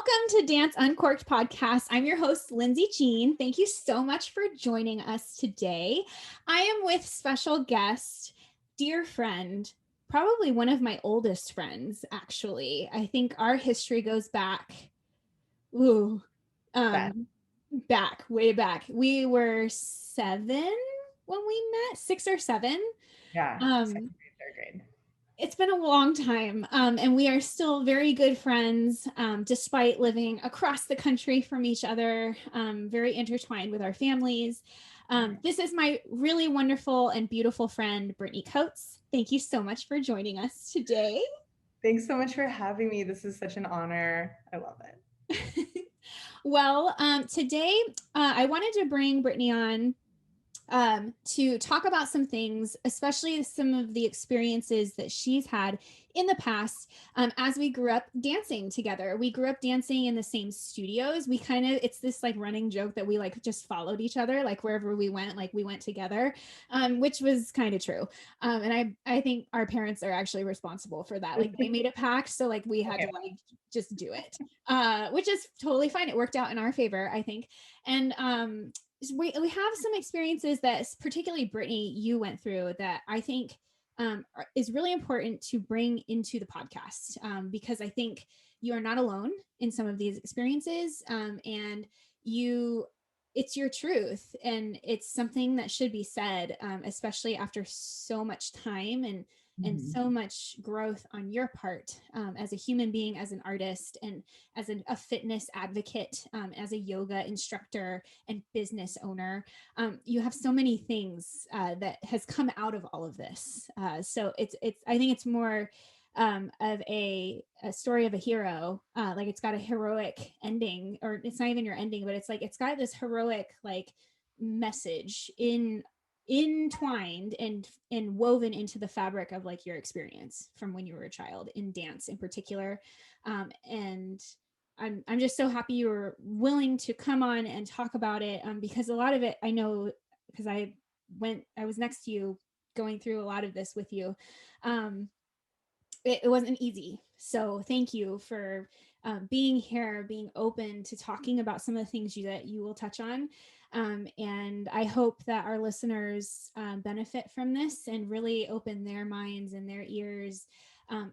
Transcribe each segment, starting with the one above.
Welcome to Dance Uncorked podcast. I'm your host, Lindsay Jean. Thank you so much for joining us today. I am with special guest, dear friend, probably one of my oldest friends, actually. I think our history goes back, ooh, way back. We were 7 when we met, 6 or 7. Yeah, second grade, third grade. It's been a long time, and we are still very good friends, despite living across the country from each other, very intertwined with our families. This is my really wonderful and beautiful friend, Brittney Coates. Thank you so much for joining us today. Thanks so much for having me. This is such an honor. I love it. Well, today I wanted to bring Brittney on to talk about some things, especially some of the experiences that she's had in the past as we grew up dancing together. We grew up dancing in the same studios. We kind of, it's this like running joke that we like just followed each other, like wherever we went, like we went together, which was kind of true. And I think our parents are actually responsible for that. Like they made a pact, so like we had to like just do it, which is totally fine. It worked out in our favor, I think. And we have some experiences that particularly Brittney, you went through that I think is really important to bring into the podcast, because I think you are not alone in some of these experiences, and it's your truth, and it's something that should be said, especially after so much time and so much growth on your part, as a human being, as an artist, and as a fitness advocate, as a yoga instructor and business owner. You have so many things that has come out of all of this. So it's I think it's more of a story of a hero. Like it's got a heroic ending, or it's not even your ending, but it's like it's got this heroic like message entwined and woven into the fabric of like your experience from when you were a child in dance in particular. And I'm just so happy you were willing to come on and talk about it, because a lot of it I know, because I was next to you going through a lot of this with you. It wasn't easy. So thank you for being here, being open to talking about some of the things that you will touch on. And I hope that our listeners benefit from this and really open their minds and their ears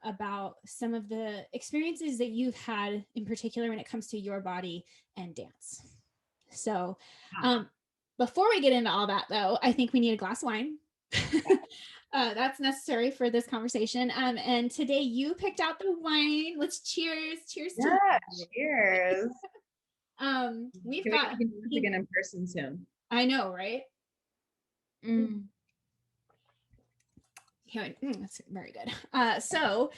about some of the experiences that you've had, in particular when it comes to your body and dance. So before we get into all that, though, I think we need a glass of wine. That's necessary for this conversation. And today you picked out the wine. Let's cheers. Cheers. Yeah, cheers. We can do this again in person soon. I know, right? That's very good. So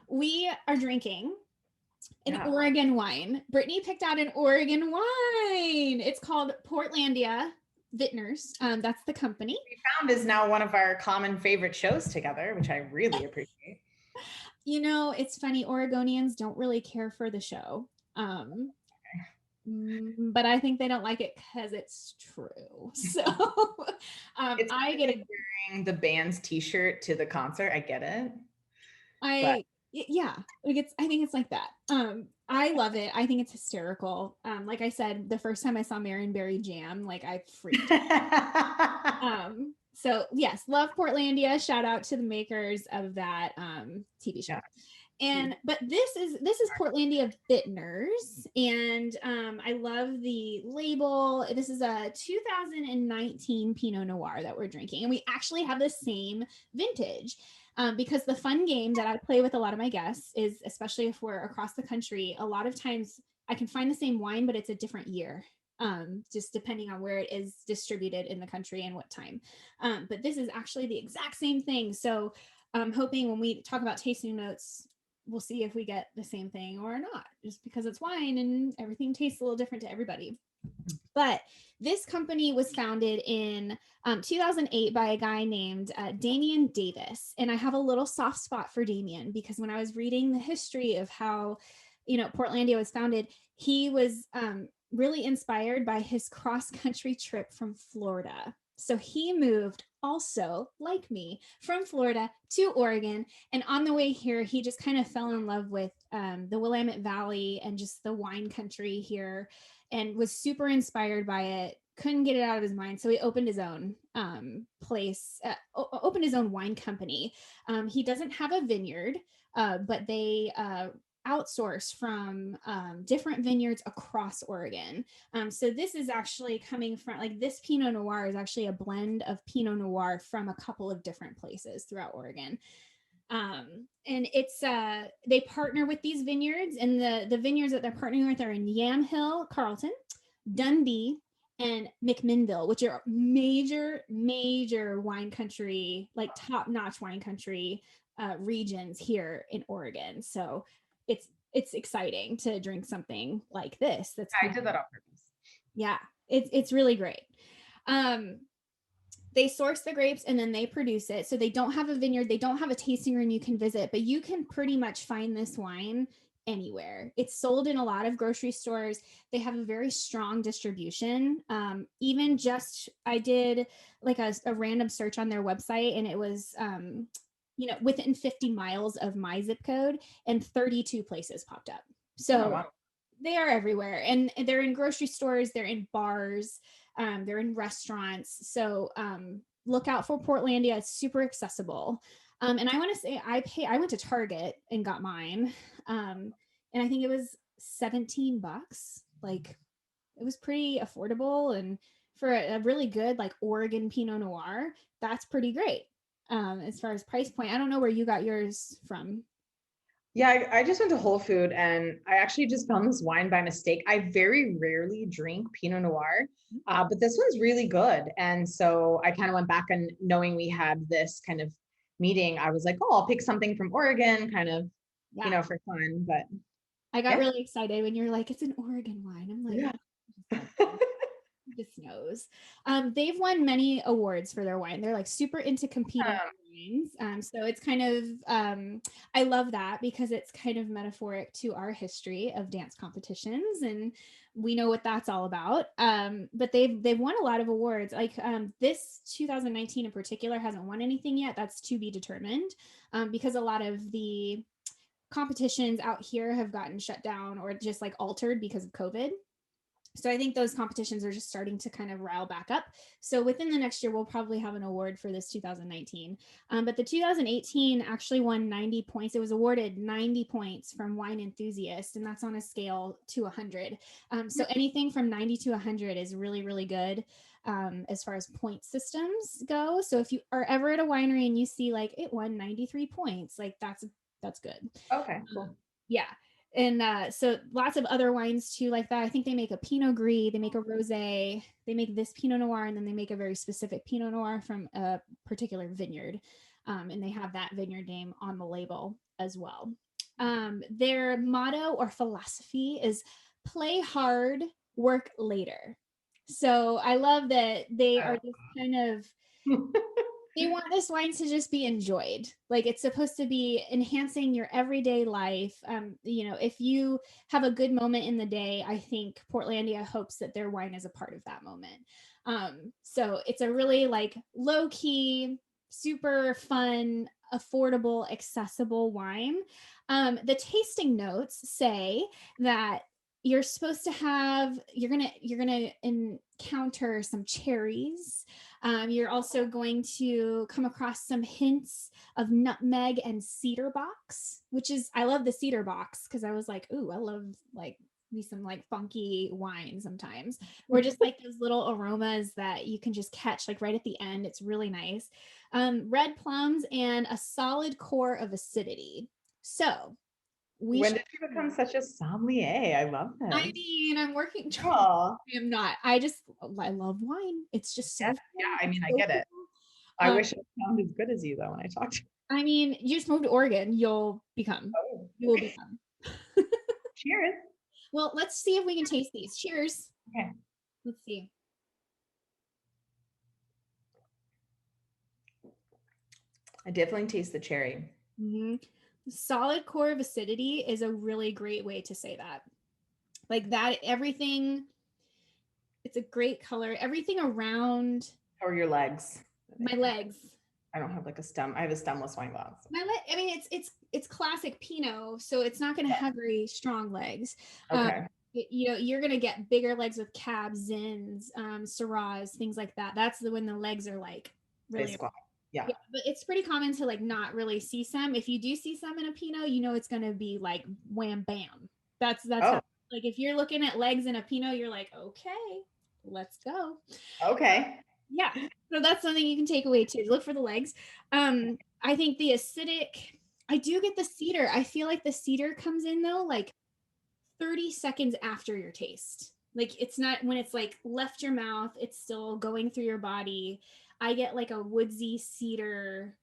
we are drinking an Oregon wine. Brittney picked out an Oregon wine. It's called Portlandia Vintners. That's the company. We found is now one of our common favorite shows together, which I really appreciate. You know, it's funny. Oregonians don't really care for the show. But I think they don't like it because it's true. So it's I get it wearing the band's t-shirt to the concert. I get it. Yeah, like I think it's like that. I love it. I think it's hysterical. Like I said, the first time I saw Marionberry Jam, like I freaked out. So yes, love Portlandia. Shout out to the makers of that TV show. Yeah. But this is Portlandia Vintners, and I love the label. This is a 2019 Pinot Noir that we're drinking, and we actually have the same vintage. Because the fun game that I play with a lot of my guests is, especially if we're across the country, a lot of times I can find the same wine, but it's a different year, just depending on where it is distributed in the country and what time. But this is actually the exact same thing. So I'm hoping when we talk about tasting notes, we'll see if we get the same thing or not, just because it's wine and everything tastes a little different to everybody. But this company was founded in 2008 by a guy named Damian Davis. And I have a little soft spot for Damian because when I was reading the history of how, Portlandia was founded, he was really inspired by his cross-country trip from Florida. So he moved also, like me, from Florida to Oregon. And on the way here, he just kind of fell in love with the Willamette Valley and just the wine country here and was super inspired by it. Couldn't get it out of his mind. So he opened his own opened his own wine company. He doesn't have a vineyard, but they outsource from different vineyards across Oregon. So this is actually coming from, like, this Pinot Noir is actually a blend of Pinot Noir from a couple of different places throughout Oregon. And it's they partner with these vineyards, and the vineyards that they're partnering with are in Yamhill, Carlton, Dundee, and McMinnville, which are major wine country, like top-notch wine country regions here in Oregon. So it's exciting to drink something like this. I did that on purpose. Yeah, it's really great. They source the grapes and then they produce it. So they don't have a vineyard, they don't have a tasting room you can visit, but you can pretty much find this wine anywhere. It's sold in a lot of grocery stores. They have a very strong distribution. Even just, I did like a random search on their website, and it was, within 50 miles of my zip code, and 32 places popped up. So wow. They are everywhere, and they're in grocery stores, they're in bars, they're in restaurants. So look out for Portlandia. It's super accessible. And I want to say I went to Target and got mine. And I think it was $17. Like, it was pretty affordable. And for a really good, like, Oregon Pinot Noir, that's pretty great. As far as price point, I don't know where you got yours from. Yeah, I just went to Whole Food and I actually just found this wine by mistake. I very rarely drink Pinot Noir, but this one's really good. And so I kind of went back, and knowing we had this kind of meeting, I was like, oh, I'll pick something from Oregon, kind of, for fun. But I got really excited when you're like, it's an Oregon wine. I'm like, yeah. Just knows. They've won many awards for their wine. They're like super into competing wines. So it's kind of, I love that because it's kind of metaphoric to our history of dance competitions, and we know what that's all about. But they've won a lot of awards. Like this 2019 in particular hasn't won anything yet. That's to be determined, because a lot of the competitions out here have gotten shut down or just like altered because of COVID. So I think those competitions are just starting to kind of rile back up. So within the next year, we'll probably have an award for this 2019. But the 2018 actually won 90 points. It was awarded 90 points from Wine Enthusiast, and that's on a scale to 100. So anything from 90 to 100 is really, really good as far as point systems go. So if you are ever at a winery and you see like it won 93 points, like that's good. Okay, cool. Yeah. And so lots of other wines too, like that. I think they make a Pinot Gris, they make a Rosé, they make this Pinot Noir, and then they make a very specific Pinot Noir from a particular vineyard. And they have that vineyard name on the label as well. Their motto or philosophy is play hard, work later. So I love that they are just kind of they want this wine to just be enjoyed. Like, it's supposed to be enhancing your everyday life. If you have a good moment in the day, I think Portlandia hopes that their wine is a part of that moment. So it's a really like low key, super fun, affordable, accessible wine. The tasting notes say that you're supposed to have, you're gonna encounter some cherries. You're also going to come across some hints of nutmeg and cedar box, which is, I love the cedar box because I was like, ooh, I love like me some like funky wine sometimes, or just like those little aromas that you can just catch like right at the end. It's really nice. Red plums and a solid core of acidity. So when did you become such a sommelier? I love this. I mean, I'm working. Cool. I am not. I love wine. It's just so fun. Yeah. I mean, I get it. I wish it sounded as good as you though when I talked to you. I mean, you just moved to Oregon. You will become. Cheers. Well, let's see if we can taste these. Cheers. Okay. Let's see. I definitely taste the cherry. Mm-hmm. Solid core of acidity is a really great way to say that. Like that, everything, it's a great color. Everything around How are your legs? My legs. I don't have like a stem. I have a stemless wine glass. I mean, it's classic Pinot, so it's not going to have very strong legs. Okay. You know, you're going to get bigger legs with Cabs, Zins, Syrahs, things like that. That's when the legs are like really. Yeah. Yeah, but it's pretty common to like not really see some. If you do see some in a Pinot, you know it's going to be like wham bam. That's how, like if you're looking at legs in a Pinot, you're like, okay, let's go. Okay. Yeah. So that's something you can take away too. Look for the legs. I think the acidic, I do get the cedar. I feel like the cedar comes in though, like 30 seconds after your taste. Like it's not when it's like left your mouth, it's still going through your body. I get like a woodsy cedar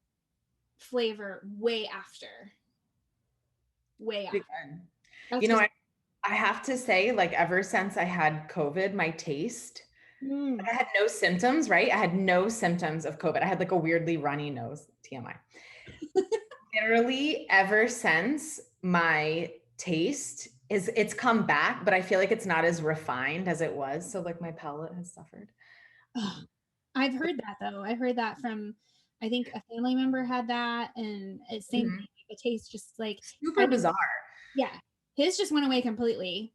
flavor way after. Way after. You know, I have to say, like, ever since I had COVID, my taste, I had no symptoms, right? I had no symptoms of COVID. I had like a weirdly runny nose, TMI. Literally, ever since, my taste it's come back, but I feel like it's not as refined as it was. So like my palate has suffered. Oh, I've heard that though. I heard that from, I think a family member had that, and it's same thing. The taste just like super bizarre. Yeah, his just went away completely.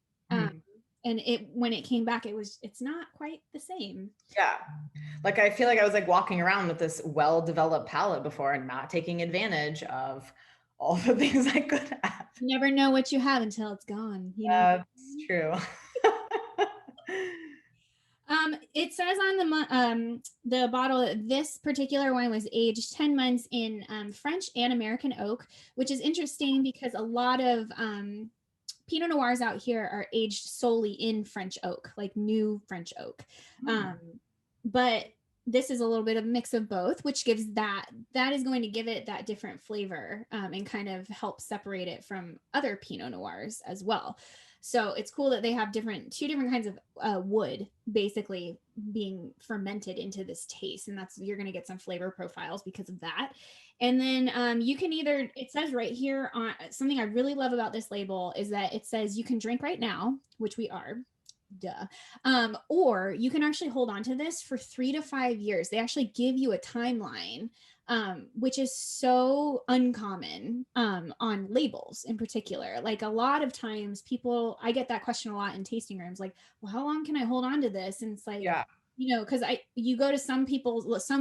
And when it came back, it's not quite the same. Yeah, like I feel like I was like walking around with this well-developed palate before and not taking advantage of all the things I could have. You never know what you have until it's gone. You know, that's true. It says on the bottle that this particular wine was aged 10 months in French and American oak, which is interesting because a lot of Pinot Noirs out here are aged solely in French oak, like new French oak. But this is a little bit of a mix of both, which gives that is going to give it that different flavor and kind of help separate it from other Pinot Noirs as well. So it's cool that they have two different kinds of wood basically being fermented into this taste. And you're going to get some flavor profiles because of that. And then you can it says right here on something I really love about this label is that it says you can drink right now, which we are. Duh. Or you can actually hold on to this for 3 to 5 years. They actually give you a timeline, which is so uncommon on labels in particular. Like a lot of times I get that question a lot in tasting rooms, like, well, how long can I hold on to this? And it's like, you know, because you go to some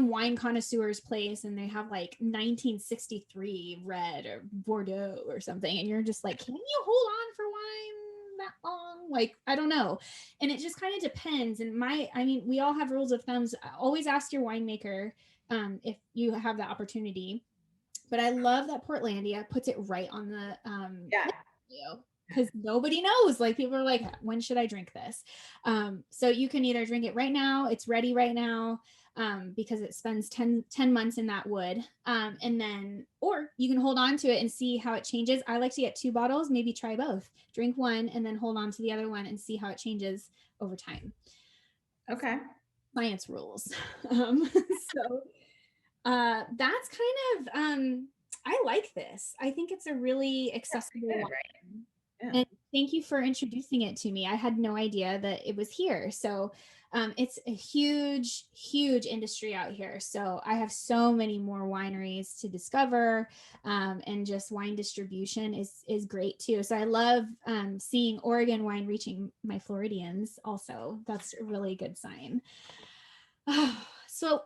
wine connoisseur's place and they have like 1963 red or Bordeaux or something. And you're just like, can you hold on for wine that long? Like, I don't know. And it just kind of depends. And we all have rules of thumbs. Always ask your winemaker if you have the opportunity. But I love that Portlandia puts it right on the because nobody knows. Like people are like, when should I drink this? So you can either drink it right now, it's ready right now, because it spends 10 months in that wood. And then, or you can hold on to it and see how it changes. I like to get 2 bottles, maybe try both, drink one and then hold on to the other one and see how it changes over time. Okay. Science rules. So that's kind of, I like this. I think it's a really accessible wine. Right? Yeah. And thank you for introducing it to me. I had no idea that it was here. So it's a huge, huge industry out here. So I have so many more wineries to discover, and just wine distribution is great too. So I love seeing Oregon wine reaching my Floridians also. That's a really good sign. So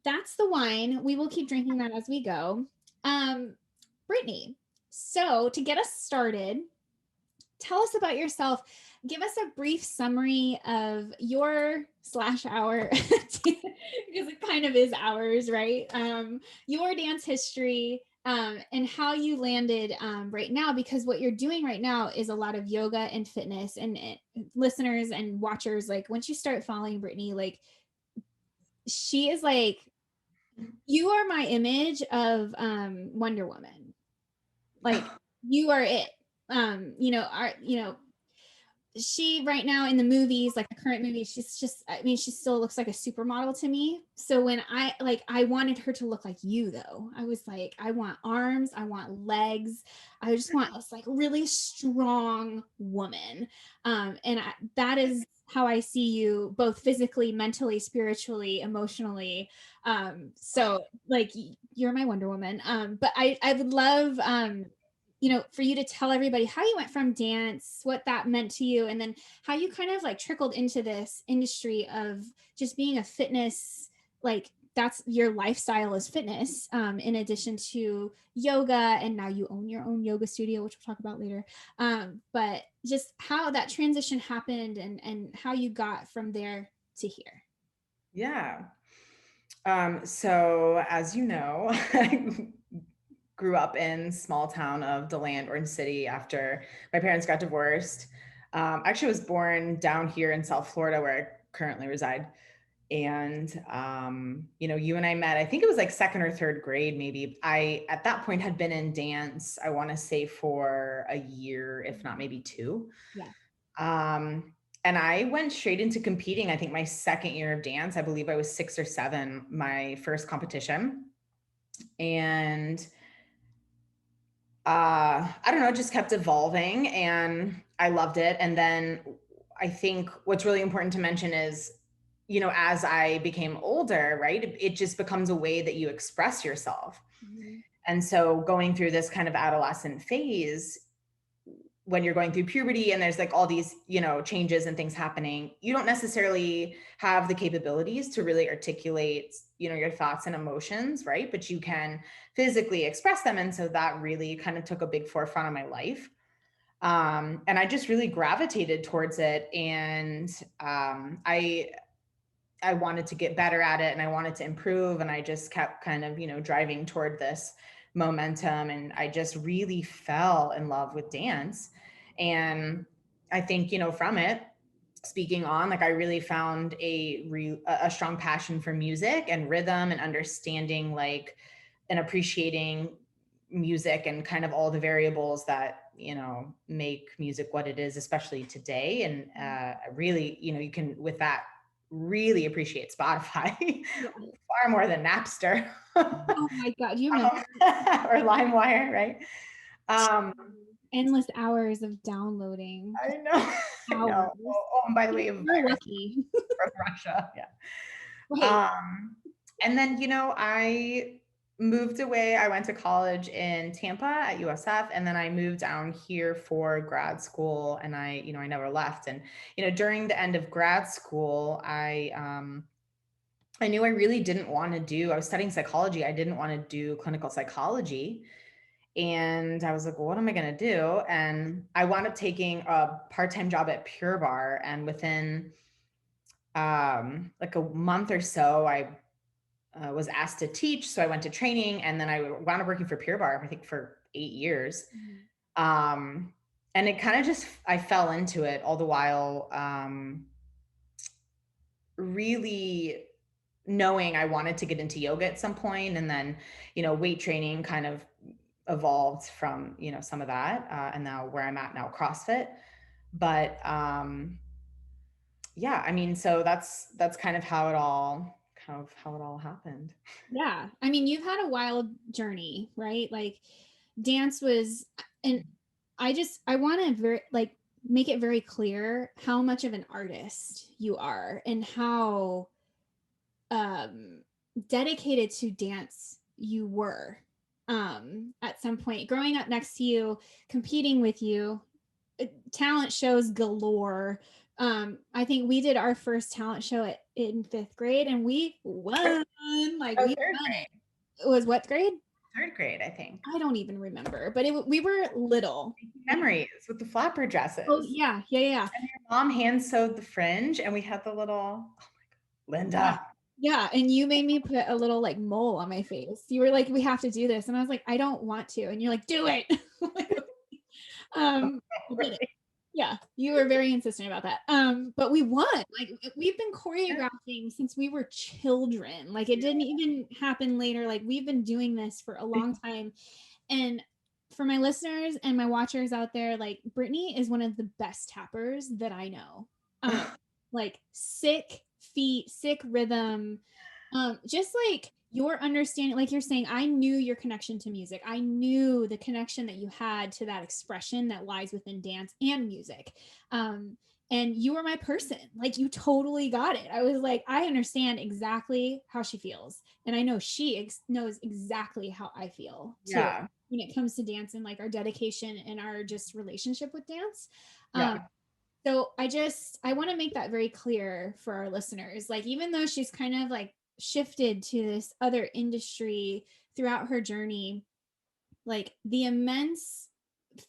that's the wine. We will keep drinking that as we go. Brittney, so to get us started, tell us about yourself. Give us a brief summary of your/our, because it kind of is ours, right? Your dance history, and how you landed right now, because what you're doing right now is a lot of yoga and fitness. And listeners and watchers, like once you start following Brittney, like she is like, you are my image of Wonder Woman. Like you are it. She right now in the movies, like the current movie, she still looks like a supermodel to me. So when I wanted her to look like you though. I was like, I want arms, I want legs. I just want this like really strong woman. And that is how I see you both physically, mentally, spiritually, emotionally. So like you're my Wonder Woman. But I would love, for you to tell everybody how you went from dance, what that meant to you, and then how you kind of like trickled into this industry of just being a fitness, like that's your lifestyle is fitness, in addition to yoga, and now you own your own yoga studio, which we'll talk about later. But just how that transition happened and how you got from there to here. Yeah. So as you know, I grew up in small town of DeLand, Orange City after my parents got divorced. Actually was born down here in South Florida where I currently reside. And, you and I met, I think it was like second or third grade, maybe. I, at that point, had been in dance, I want to say for a year, if not maybe two. Yeah. And I went straight into competing. I think my second year of dance, I believe I was 6 or 7, my first competition. And I don't know, just kept evolving and I loved it. And then I think what's really important to mention is, as I became older, right, it just becomes a way that you express yourself. Mm-hmm. And so going through this kind of adolescent phase, when you're going through puberty and there's like all these, changes and things happening, you don't necessarily have the capabilities to really articulate, your thoughts and emotions, right? But you can physically express them. And so that really kind of took a big forefront of my life. And I just really gravitated towards it. And I wanted to get better at it and I wanted to improve. And I just kept kind of, driving toward this momentum. And I just really fell in love with dance. And I think, from it, speaking on, like I really found a strong passion for music and rhythm and understanding like and appreciating music and kind of all the variables that make music what it is, especially today. And really, you can with that really appreciate Spotify far more than Napster. Oh my God, do you remember? Or LimeWire, right? Endless hours of downloading. I know. I know. Oh, and by the way, we're lucky. From Russia. Yeah. Right. And then, I moved away. I went to college in Tampa at USF, and then I moved down here for grad school. And I never left. And, during the end of grad school, I knew I really didn't want to I was studying psychology. I didn't want to do clinical psychology. And I was like, well, what am I going to do? And I wound up taking a part-time job at Pure Barre. And within like a month or so, I was asked to teach. So I went to training and then I wound up working for Pure Barre, I think for 8 years. And it kind of just, I fell into it all the while, really knowing I wanted to get into yoga at some point. And then, weight training kind of evolved from, some of that. And now where I'm at now, CrossFit. But yeah, I mean, so that's kind of how it all happened. Yeah. I mean, you've had a wild journey, right? Like dance was, and I want to make it very clear how much of an artist you are and how dedicated to dance you were at some point growing up next to you, competing with you, talent shows galore. I think we did our first talent show in 5th grade and we won. Like we won it. It was what grade? 3rd grade, I think. I don't even remember, but we were little. Memories with the flapper dresses. Oh yeah. And your mom hand sewed the fringe, and we had the little. Oh my God, Linda. Yeah, and you made me put a little like mole on my face. You were like, "We have to do this," and I was like, "I don't want to," and you're like, "Do it." Yeah, you were very insistent about that. But we won. Like we've been choreographing since we were children. Like it didn't even happen later. Like we've been doing this for a long time. And for my listeners and my watchers out there, like Brittney is one of the best tappers that I know. Like sick feet, sick rhythm. Just like your understanding, like you're saying, I knew your connection to music. I knew the connection that you had to that expression that lies within dance and music. and you were my person. Like, you totally got it. I was like, I understand exactly how she feels. And I know she knows exactly how I feel too, Yeah. when it comes to dance and like our dedication and our just relationship with dance. Yeah. So I want to make that very clear for our listeners. Like, even though she's kind of like shifted to this other industry throughout her journey, like the immense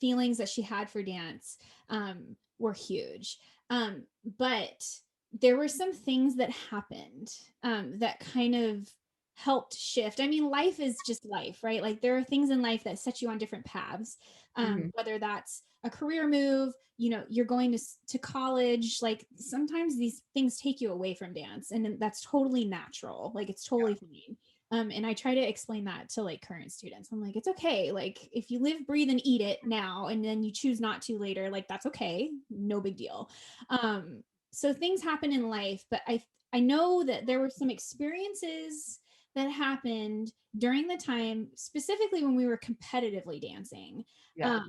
feelings that she had for dance were huge. But there were some things that happened that kind of helped shift. I mean, life is just life, right? Like, there are things in life that set you on different paths, whether that's a career move, you're going to college. Like, sometimes these things take you away from dance, and that's totally natural. Like, it's totally fine. And I try to explain that to like current students. I'm like, it's okay. Like, if you live, breathe, and eat it now, and then you choose not to later, like, that's okay. No big deal. So things happen in life, but I know that there were some experiences that happened during the time, specifically when we were competitively dancing, Yeah.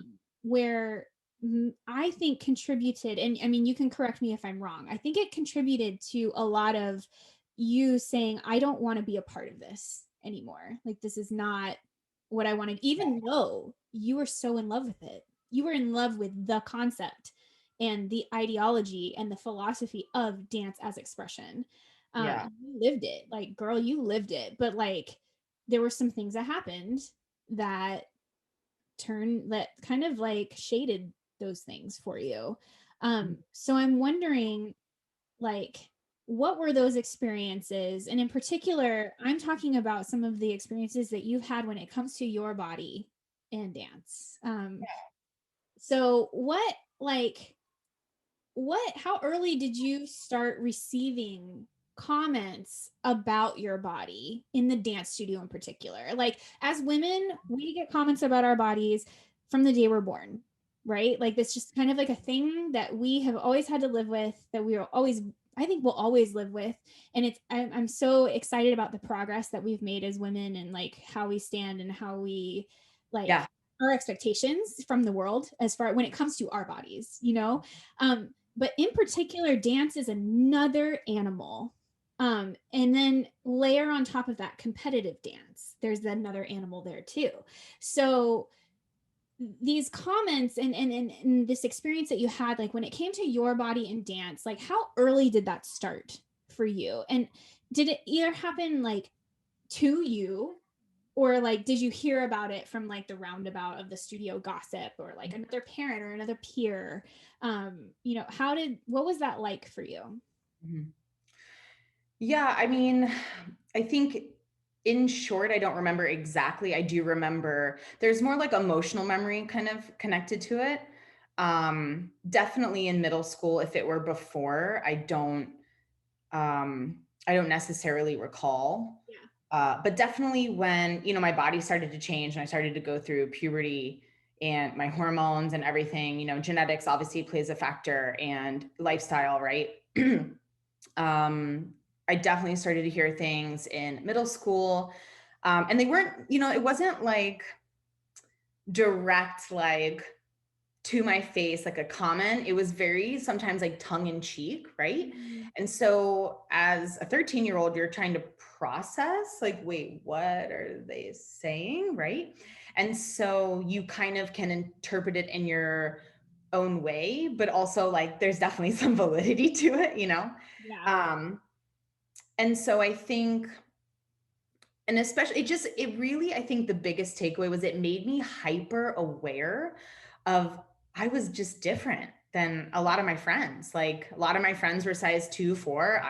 where I think contributed, and I mean, you can correct me if I'm wrong. I think it contributed to a lot of you saying, I don't want to be a part of this anymore. Like, this is not what I wanted, even though you were so in love with it. You were in love with the concept and the ideology and the philosophy of dance as expression. Yeah. You lived it. Like, girl, you lived it. But like, there were some things that happened that that kind of like shaded those things for you. So I'm wondering, like, what were those experiences? And in particular, I'm talking about some of the experiences that you've had when it comes to your body and dance. So how early did you start receiving comments about your body in the dance studio in particular? Like, as women, we get comments about our bodies from the day we're born, right? Like, that's just kind of like a thing that we have always had to live with, that we are always, I think we'll always live with. And I'm so excited about the progress that we've made as women, and like how we stand and how we like Yeah. our expectations from the world as far when it comes to our bodies. But in particular, dance is another animal. And then layer on top of that competitive dance, there's another animal there too. So these comments and this experience that you had, like when it came to your body and dance, like how early did that start for you? And did it either happen like to you, or like did you hear about it from like the roundabout of the studio gossip, or like another parent or another peer? What was that like for you? Mhm. Yeah, I mean, I think in short, I don't remember exactly. I do remember there's more like emotional memory kind of connected to it. Definitely in middle school. If it were before, I don't necessarily recall. Yeah. But definitely when, my body started to change and I started to go through puberty and my hormones and everything, genetics obviously plays a factor, and lifestyle, right? um, I definitely started to hear things in middle school. And they weren't, it wasn't like direct, like to my face, like a comment. It was very sometimes like tongue in cheek, right? Mm-hmm. And so as a 13-year-old, you're trying to process, like, wait, what are they saying, right? And so you kind of can interpret it in your own way, but also like there's definitely some validity to it. Yeah. Um, and so I think, and especially it really, I think the biggest takeaway was it made me hyper aware of, I was just different than a lot of my friends. Like a lot of my friends were size 2, 4.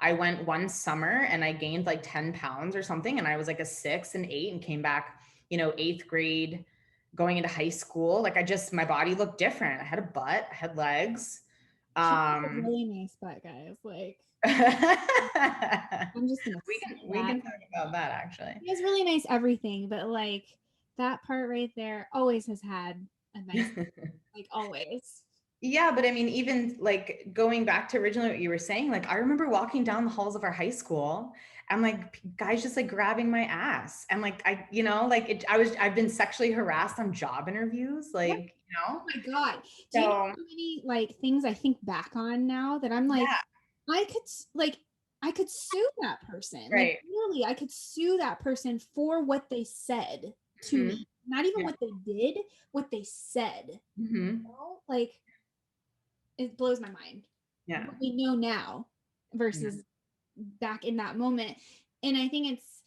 I went one summer and I gained like 10 pounds or something. And I was like a 6 and 8 and came back, 8th grade, going into high school. Like my body looked different. I had a butt, I had legs. She has a Um, really nice butt, guys. Like, we I'm just gonna can say we that. can talk about that actually. She has really nice everything, but like that part right there always has had a nice, like, always. Yeah, but I mean, even like going back to originally what you were saying, like I remember walking down the halls of our high school I'm like, guys just like grabbing my ass. And like, I've been sexually harassed on job interviews, like, Oh my God. Do you know So how many like things I think back on now that I'm like, yeah, I could like I could sue that person. Like right. really, I could sue that person for what they said to Mhm. me. Not even Yeah. what they did, what they said. You Mhm. know? Like it blows my mind. Yeah. What we know now Yeah. versus back in that moment. And I think it's,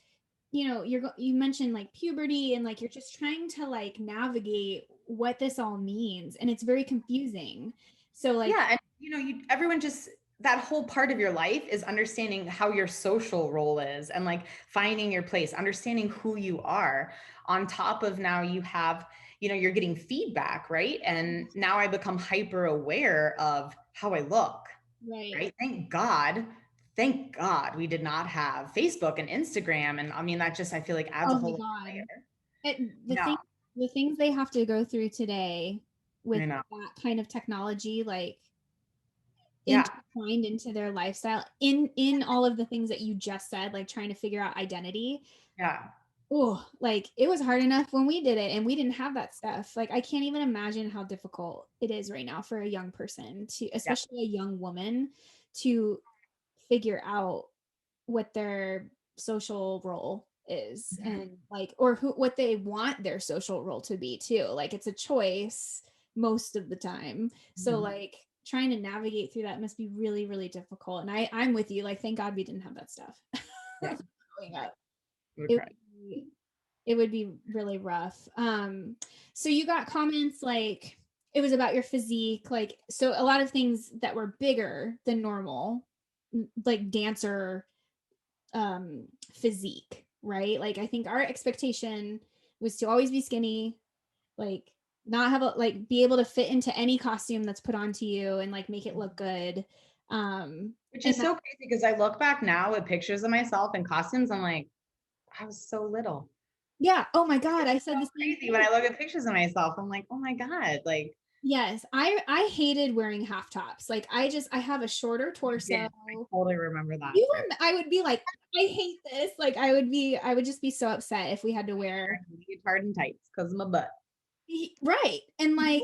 you mentioned like puberty and like you're just trying to like navigate what this all means and it's very confusing. So like, Yeah. And everyone just, that whole part of your life is understanding how your social role is and like finding your place, understanding who you are. On top of now you have, you're getting feedback, right? And now I become hyper aware of how I look, right. right? Thank God we did not have Facebook and Instagram. And I mean, that just, I feel like adds a Oh my whole God. layer. The No, things they have to go through today with I know. that kind of technology, like Yeah. intertwined into their lifestyle in all of the things that you just said, like trying to figure out identity. Yeah. Oh, like it was hard enough when we did it and we didn't have that stuff. Like I can't even imagine how difficult it is right now for a young person to, Yeah. especially a young woman, to figure out what their social role is Mhm. and like or who what they want their social role to be too. Like it's a choice most of the time. So Mhm. like trying to navigate through that must be really, really difficult. And I'm with you. Like thank God we didn't have that stuff Yeah. growing up. We It cried. would be it would be really rough. So you got comments like it was about your physique, like so a lot of things that were bigger than normal, like dancer physique, right? Like I think our expectation was to always be skinny, like not have a like be able to fit into any costume that's put onto you and like make it look good. Which And is that so crazy because I look back now at pictures of myself in costumes. I'm like, I was so little. yeah, oh my God, It's I so said the same crazy when thing. I look at pictures of myself. I'm like, oh my God, like, Yes, I hated wearing half tops. Like I have a shorter yeah, torso. I totally remember that. You were I would be like, I hate this. Like I would just be so upset if we had to wear Leotard and tights because of my butt. right. And like,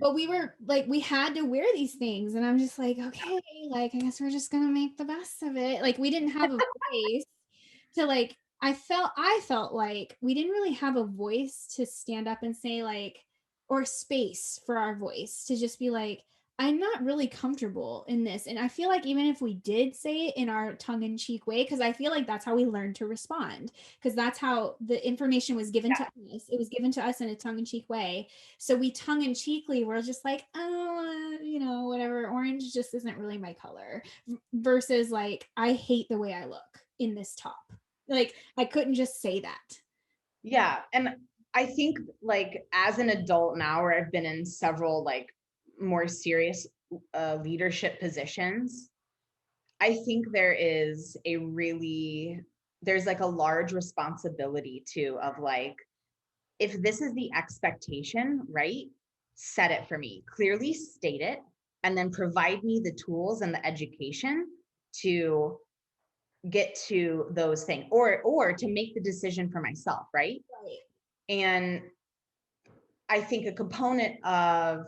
but we were like, we had to wear these things. And I'm just like, okay, like I guess we're just gonna make the best of it. Like we didn't have a voice to like I felt like we didn't really have a voice to stand up and say like or space for our voice to just be like I'm not really comfortable in this. And I feel like even if we did say it in our tongue-in-cheek way, because I feel like that's how we learned to respond, because that's how the information was given to us. It was given to us in a tongue-in-cheek way. So we tongue-in-cheekly were just like, oh, whatever, orange just isn't really my color. Versus like, I hate the way I look in this top. Like I couldn't just say that. Yeah. And I think like as an adult now, where I've been in several like more serious leadership positions, I think there's like a large responsibility too of like, if this is the expectation, right? Set it for me, clearly state it, and then provide me the tools and the education to get to those things or to make the decision for myself, right? Right. And I think a component of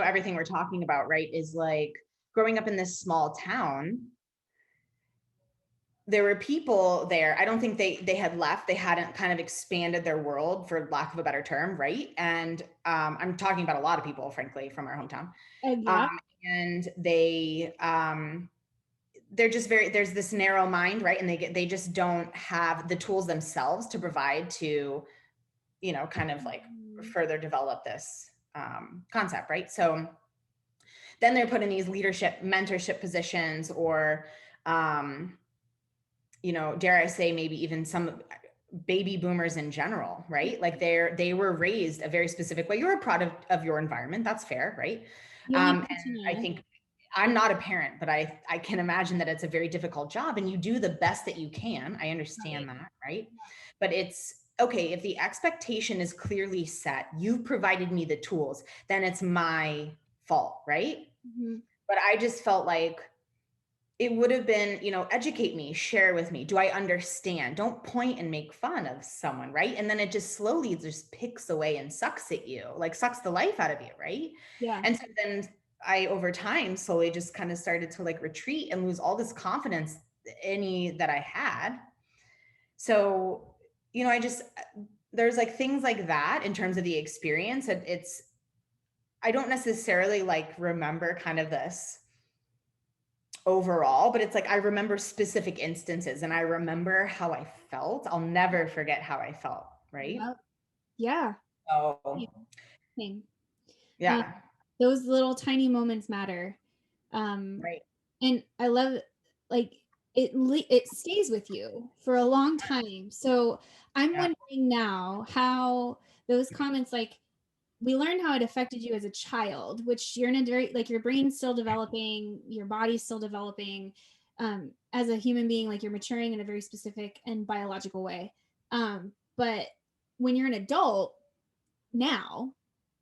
everything we're talking about, right, is like growing up in this small town, there were people there. I don't think they had left. They hadn't kind of expanded their world, for lack of a better term, right? And I'm talking about a lot of people, frankly, from our hometown. Yeah. And they're just there's this narrow mind, right? And they just don't have the tools themselves to provide to, kind of like Mhm. further develop this concept, right? So then they're put in these leadership mentorship positions, or dare I say, maybe even some baby boomers in general, right? Like they were raised a very specific way. You're a product of your environment. That's fair, right? The only And person I think I'm not a parent, but I can imagine that it's a very difficult job and you do the best that you can. I right. understand that, right? But it's okay, if the expectation is clearly set, you've provided me the tools, then it's my fault, right? Mhm. But I just felt like it would have been, educate me, share with me. Do I understand? Don't point and make fun of someone, right? And then it just slowly just picks away and sucks at you, like sucks the life out of you, right? Yeah. And so then I, over time, slowly just kind of started to like retreat and lose all this confidence that I had. So, there's like things like that in terms of the experience. I don't necessarily like remember kind of this overall, but it's like I remember specific instances and I remember how I felt. I'll never forget how I felt, right? Yep. Yeah. So, Thing. And yeah, those little tiny moments matter. Um, right. and I love like it stays with you for a long time. So I'm Yeah, wondering now how those comments, like, we learned how it affected you as a child, which you're in a very, like, your brain's still developing, your body's still developing. As a human being, like, you're maturing in a very specific and biological way. But when you're an adult now,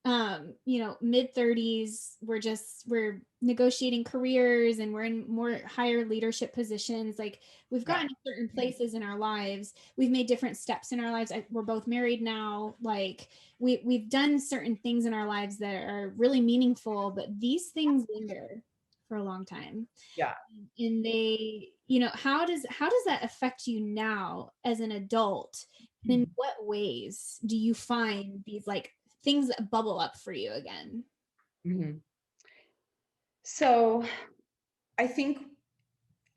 mid 30s, we're negotiating careers and we're in more higher leadership positions. Like, we've yeah, gotten to certain places in our lives, we've made different steps in our lives. We're both married now. Like, we've done certain things in our lives that are really meaningful, but these things linger for a long time. yeah. And they, how does that affect you now as an adult? And in what ways do you find these, like, things that bubble up for you again? Mhm. So I think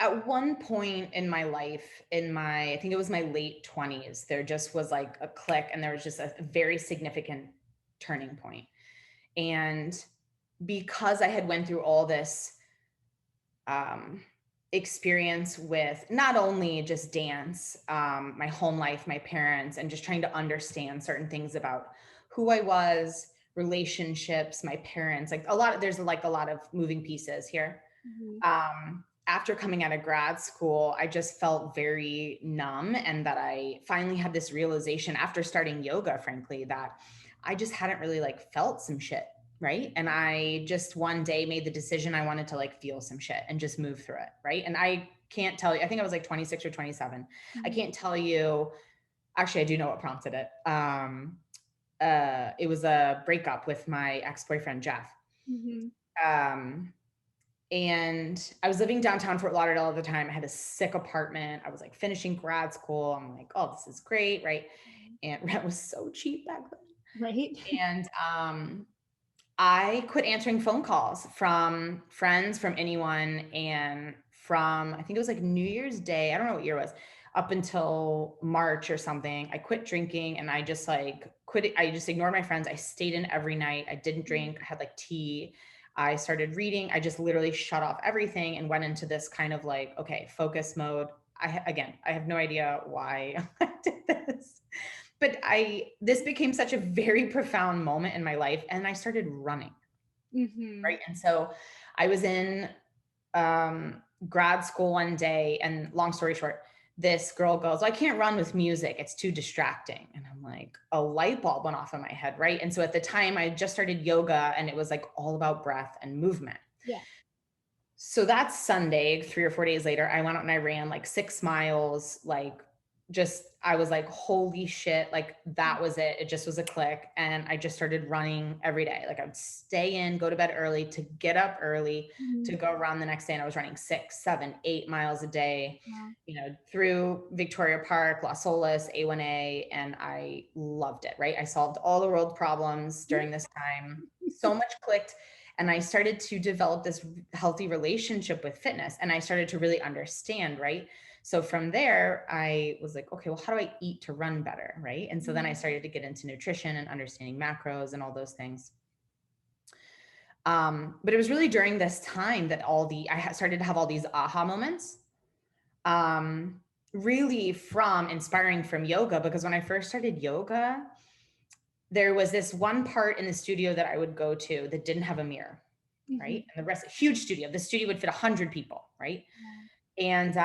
at one point in my life, I think it was my late 20s, there just was like a click and there was just a very significant turning point. And because I had went through all this um, experience with not only just dance, my home life, my parents, and just trying to understand certain things about who I was, relationships, my parents, like there's like a lot of moving pieces here. Mhm. After coming out of grad school, I just felt very numb, and that I finally had this realization after starting yoga, frankly, that I just hadn't really like felt some shit. Right. And I just one day made the decision I wanted to like feel some shit and just move through it. Right. And I can't tell you, I think I was like 26 or 27. I Mhm. can't tell you. Actually, I do know what prompted it. It was a breakup with my ex-boyfriend, Jeff. Mhm. Um, and I was living downtown Fort Lauderdale at the time. I had a sick apartment. I was like finishing grad school. I'm like, oh, this is great. Right. And rent was so cheap back then. Right. And I quit answering phone calls from friends, from anyone. And from, I think it was like New Year's Day, I don't know what year it was, up until March or something, I quit drinking and I just like quit it. I just ignored my friends. I stayed in every night. I didn't drink. I had like tea. I started reading. I just literally shut off everything and went into this kind of like, okay, focus mode. I have no idea why I did this, but this became such a very profound moment in my life, and I started running. Mhm. Right. And so I was in grad school one day, and long story short, this girl goes, I can't run with music, it's too distracting. And I'm like, a light bulb went off in my head. Right. And so at the time I just started yoga, and it was like all about breath and movement. Yeah. So that Sunday, 3 or 4 days later, I went out and I ran like 6 miles, like just, I was like, holy shit, like that was it. It just was a click. And I just started running every day. Like I would stay in, go to bed early, to get up early, Mhm. to go run the next day. And I was running 6, 7, 8 miles a day, Wow. through Victoria Park, Las Olas, A1A. And I loved it, right? I solved all the world problems during this time. So much clicked. And I started to develop this healthy relationship with fitness, and I started to really understand, right? So from there, I was like, okay, well, how do I eat to run better, right? And so then I started to get into nutrition and understanding macros and all those things. But it was really during this time that I started to have all these aha moments, um, really from inspiring from yoga, because when I first started yoga, there was this one part in the studio that I would go to that didn't have a mirror. Mhm. Right. And the rest, huge studio. The studio would fit 100 people. Right. And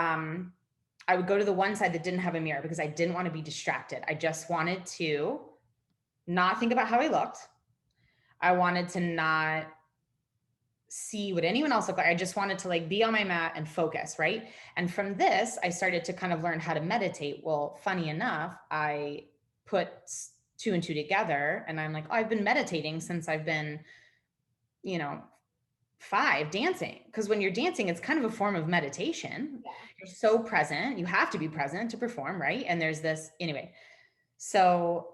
I would go to the one side that didn't have a mirror because I didn't want to be distracted. I just wanted to not think about how I looked. I wanted to not see what anyone else looked like. I just wanted to like be on my mat and focus, right? And from this, I started to kind of learn how to meditate. Well, funny enough, I put two and two together, and I'm like, oh, I've been meditating since I've been, 5 dancing. Because when you're dancing, it's kind of a form of meditation. Yeah. You're so present. You have to be present to perform, right? And there's this anyway. So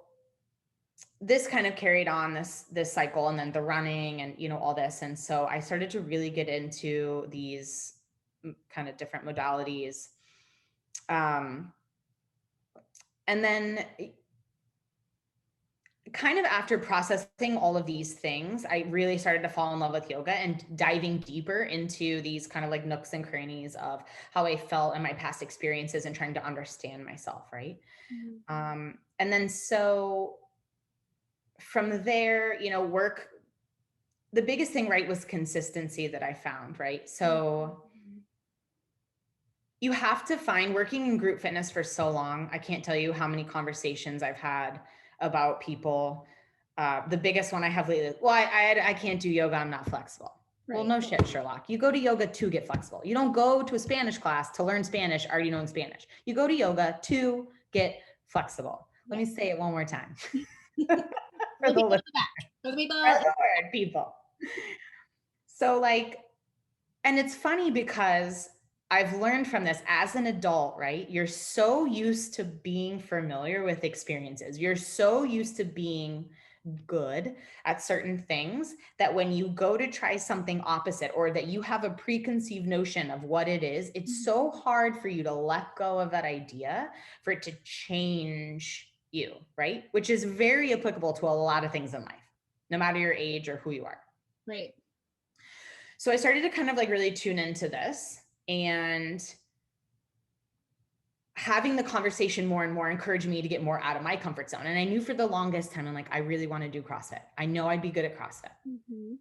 this kind of carried on this cycle, and then the running and all this. And so I started to really get into these kind of different modalities. And then kind of after processing all of these things, I really started to fall in love with yoga and diving deeper into these kind of like nooks and crannies of how I felt in my past experiences and trying to understand myself, right? Mm-hmm. And then so from there, work, the biggest thing, right, was consistency that I found, right? So you have to find, working in group fitness for so long, I can't tell you how many conversations I've had about people. The biggest one I have lately, well, I can't do yoga, I'm not flexible. Right. Well, no shit, Sherlock. You go to yoga to get flexible. You don't go to a Spanish class to learn Spanish, already knowing Spanish. You go to yoga to get flexible. Let me say it one more time. For the people. So like, and it's funny because I've learned from this as an adult, right? You're so used to being familiar with experiences. You're so used to being good at certain things that when you go to try something opposite, or that you have a preconceived notion of what it is, it's so hard for you to let go of that idea, for it to change you, right? Which is very applicable to a lot of things in life, no matter your age or who you are. Right. So I started to kind of like really tune into this, and having the conversation more and more encouraged me to get more out of my comfort zone. And I knew for the longest time, I'm like, I really want to do CrossFit. I know I'd be good at CrossFit. Mm-hmm.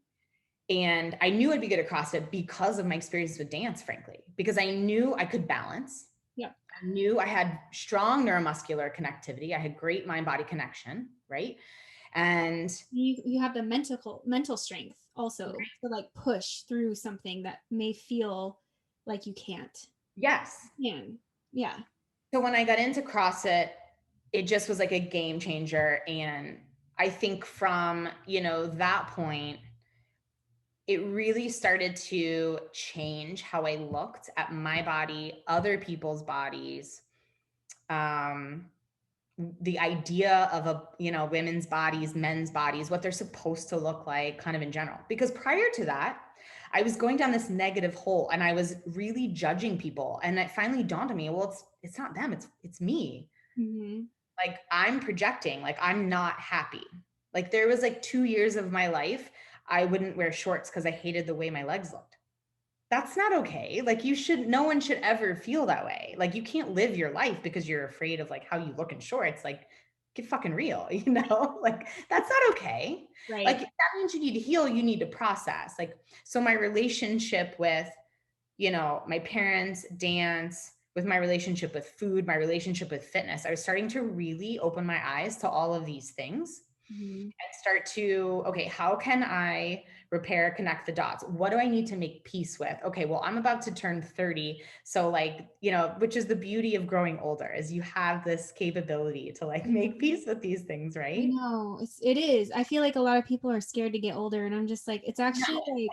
And I knew I'd be good at CrossFit because of my experience with dance, frankly, because I knew I could balance. Yeah. I knew I had strong neuromuscular connectivity. I had great mind-body connection, right? And you have the mental strength also, right, to like push through something that may feel like you can't. Yes. Yeah. So when I got into CrossFit, it just was like a game changer. And I think from, that point, it really started to change how I looked at my body, other people's bodies, the idea of women's bodies, men's bodies, what they're supposed to look like, kind of in general. Because prior to that, I was going down this negative hole, and I was really judging people. And it finally dawned on me, well, it's not them, it's me. Mm-hmm. Like, I'm projecting, like, I'm not happy. Like, there was like 2 years of my life, I wouldn't wear shorts because I hated the way my legs looked. That's not okay. Like, no one should ever feel that way. Like, you can't live your life because you're afraid of like how you look in shorts. Like, get fucking real, like, that's not okay. Right. Like, that means you need to heal, you need to process. Like, so my relationship with, my parents, dance, with my relationship with food, my relationship with fitness, I was starting to really open my eyes to all of these things. Mm-hmm. And start to, okay, how can I repair, connect the dots? What do I need to make peace with? Okay, well, I'm about to turn 30. So like, which is the beauty of growing older, is you have this capability to like make peace with these things, right? No, it is. I feel like a lot of people are scared to get older, and I'm just like, it's actually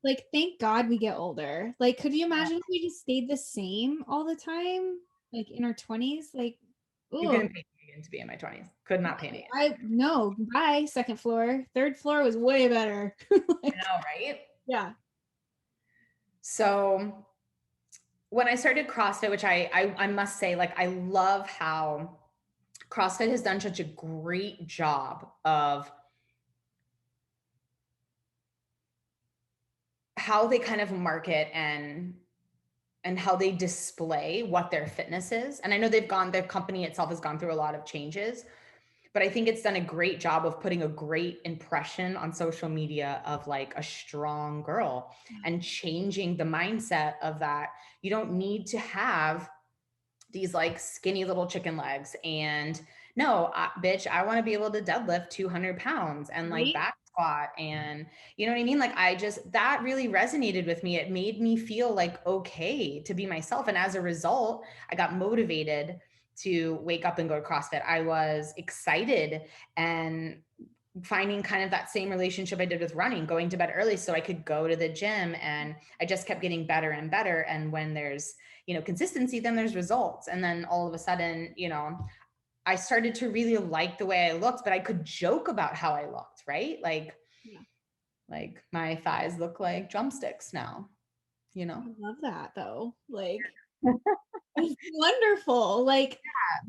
like, thank God we get older. Like, could you imagine if we just stayed the same all the time? Like in our 20s? Like, ooh. You couldn't pay me to be in my 20s. Could not pay me. No, bye, second floor. Third floor was way better. Like, I know, right? Yeah. So when I started CrossFit, which I must say, like, I love how CrossFit has done such a great job of how they kind of market and how they display what their fitness is. And I know their company itself has gone through a lot of changes, but I think it's done a great job of putting a great impression on social media of like a strong girl, and changing the mindset of that. You don't need to have these like skinny little chicken legs, and no, bitch, I want to be able to deadlift 200 pounds and like back squat. And you know what I mean? Like that really resonated with me. It made me feel like okay to be myself. And as a result, I got motivated to wake up and go to CrossFit. I was excited and finding kind of that same relationship I did with running, going to bed early so I could go to the gym, and I just kept getting better and better. And when there's, consistency, then there's results. And then all of a sudden, I started to really like the way I looked, but I could joke about how I looked, right? Like, like my thighs look like drumsticks now, I love that though. Like, it's wonderful. Like,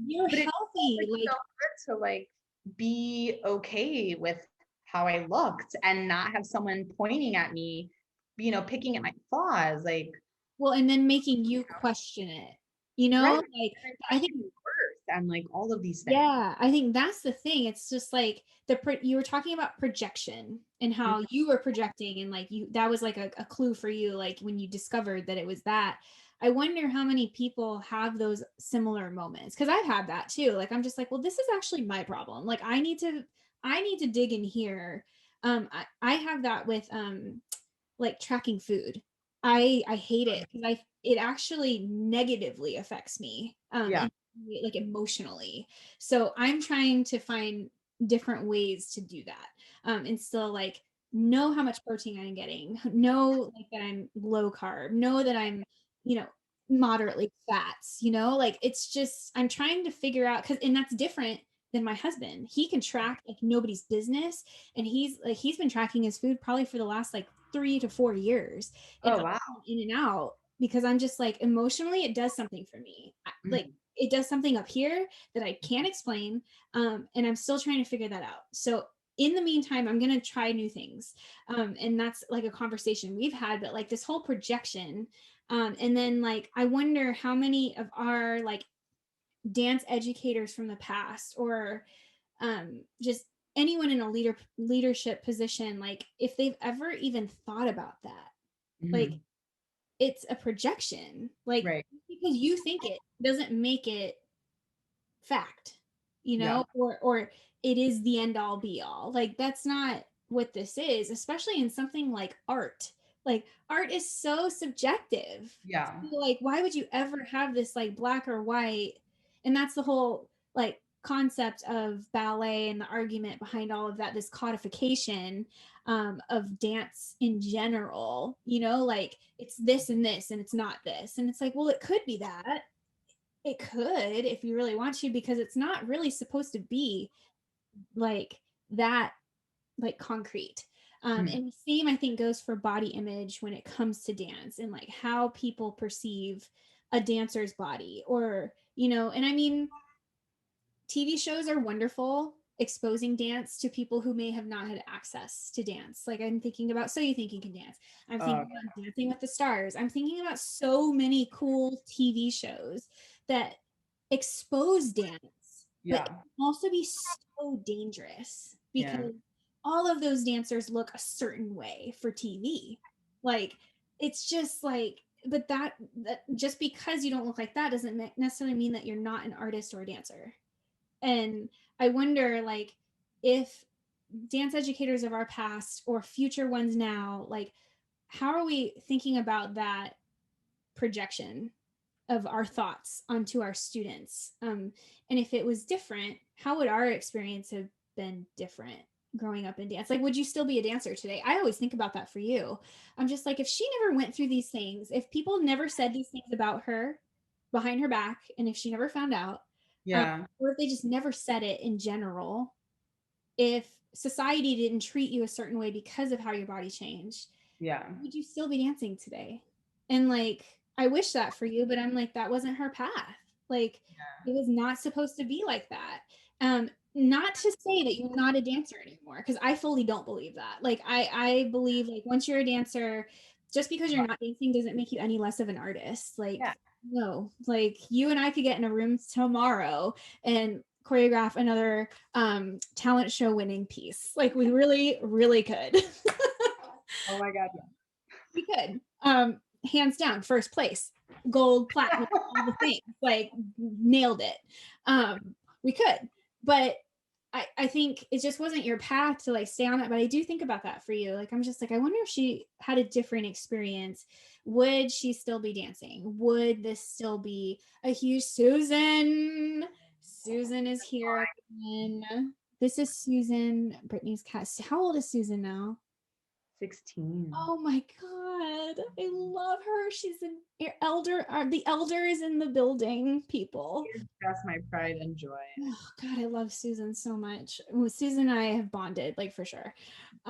you're but it's healthy. so good to like be okay with how I looked and not have someone pointing at me, picking at my flaws. Like, well, and then making you question it, right. like, I think worth and like all of these things. yeah, I think that's the thing. It's just like you were talking about projection and how you were projecting, and like that was like a clue for you, like when you discovered that it was that. I wonder how many people have those similar moments, because I've had that too. Like I'm just like, well, this is actually my problem. Like I need to dig in here. I have that with like tracking food. I hate it because it actually negatively affects me like emotionally. So I'm trying to find different ways to do that, and still like know how much protein I'm getting, know like that I'm low carb, know that I'm moderately fats, like it's just I'm trying to figure out, because and that's different than my husband. He can track like nobody's business, and he's been tracking his food probably for the last like 3 to 4 years, and Oh, wow. I'm in and out because I'm just like emotionally it does something for me. Like it does something up here that I can't explain, and I'm still trying to figure that out. So in the meantime, I'm going to try new things, and that's like a conversation we've had. But like this whole projection, and then like I wonder how many of our like dance educators from the past, or just anyone in a leadership position, like if they've ever even thought about that. Like it's a projection, like right. because you think it doesn't make it fact, Yeah. or it is the end all be all. Like that's not what this is, especially in something like art. Like art is so subjective. Yeah. So, like why would you ever have this like black or white? And that's the whole like concept of ballet and the argument behind all of that, this codification of dance in general, like it's this and this and it's not this. And it's like, well, it could be that. It could if you really want to, because it's not really supposed to be like that, like concrete. And the same I think goes for body image when it comes to dance, and like how people perceive a dancer's body, or and I mean TV shows are wonderful exposing dance to people who may have not had access to dance. Like I'm thinking about So You Think You Can Dance. I'm thinking about Dancing with the Stars. I'm thinking about so many cool TV shows that expose dance, but it can also be so dangerous because all of those dancers look a certain way for TV. Like it's just like, but that just because you don't look like that doesn't necessarily mean that you're not an artist or a dancer. And I wonder, like, if dance educators of our past or future ones now, like, how are we thinking about that projection of our thoughts onto our students? And if it was different, how would our experience have been different growing up in dance? Like, would you still be a dancer today? I always think about that for you. I'm just like, if she never went through these things, if people never said these things about her behind her back, and if she never found out, or if they just never said it in general, if society didn't treat you a certain way because of how your body changed, would you still be dancing today? And like I wish that for you, but I'm like, that wasn't her path. Like it was not supposed to be like that. Not to say that you're not a dancer anymore, because I fully don't believe that. Like I believe like once you're a dancer, just because you're not dancing doesn't make you any less of an artist. Like no, like you and I could get in a room tomorrow and choreograph another talent show winning piece. Like we really could. Oh my God. Yeah. We could. Hands down, first place, gold, platinum, all the things. Like nailed it. We could, but I think it just wasn't your path to like stay on it, but I do think about that for you. Like, I'm just like, I wonder if she had a different experience. Would she still be dancing? Would this still be a huge Susan? Susan is here. And this is Susan, Brittany's cat. How old is Susan now? 16. Oh my God. I love her. She's an elder. The elder is in the building, people. That's my pride and joy. Oh God, I love Susan so much. Well, Susan and I have bonded, like for sure,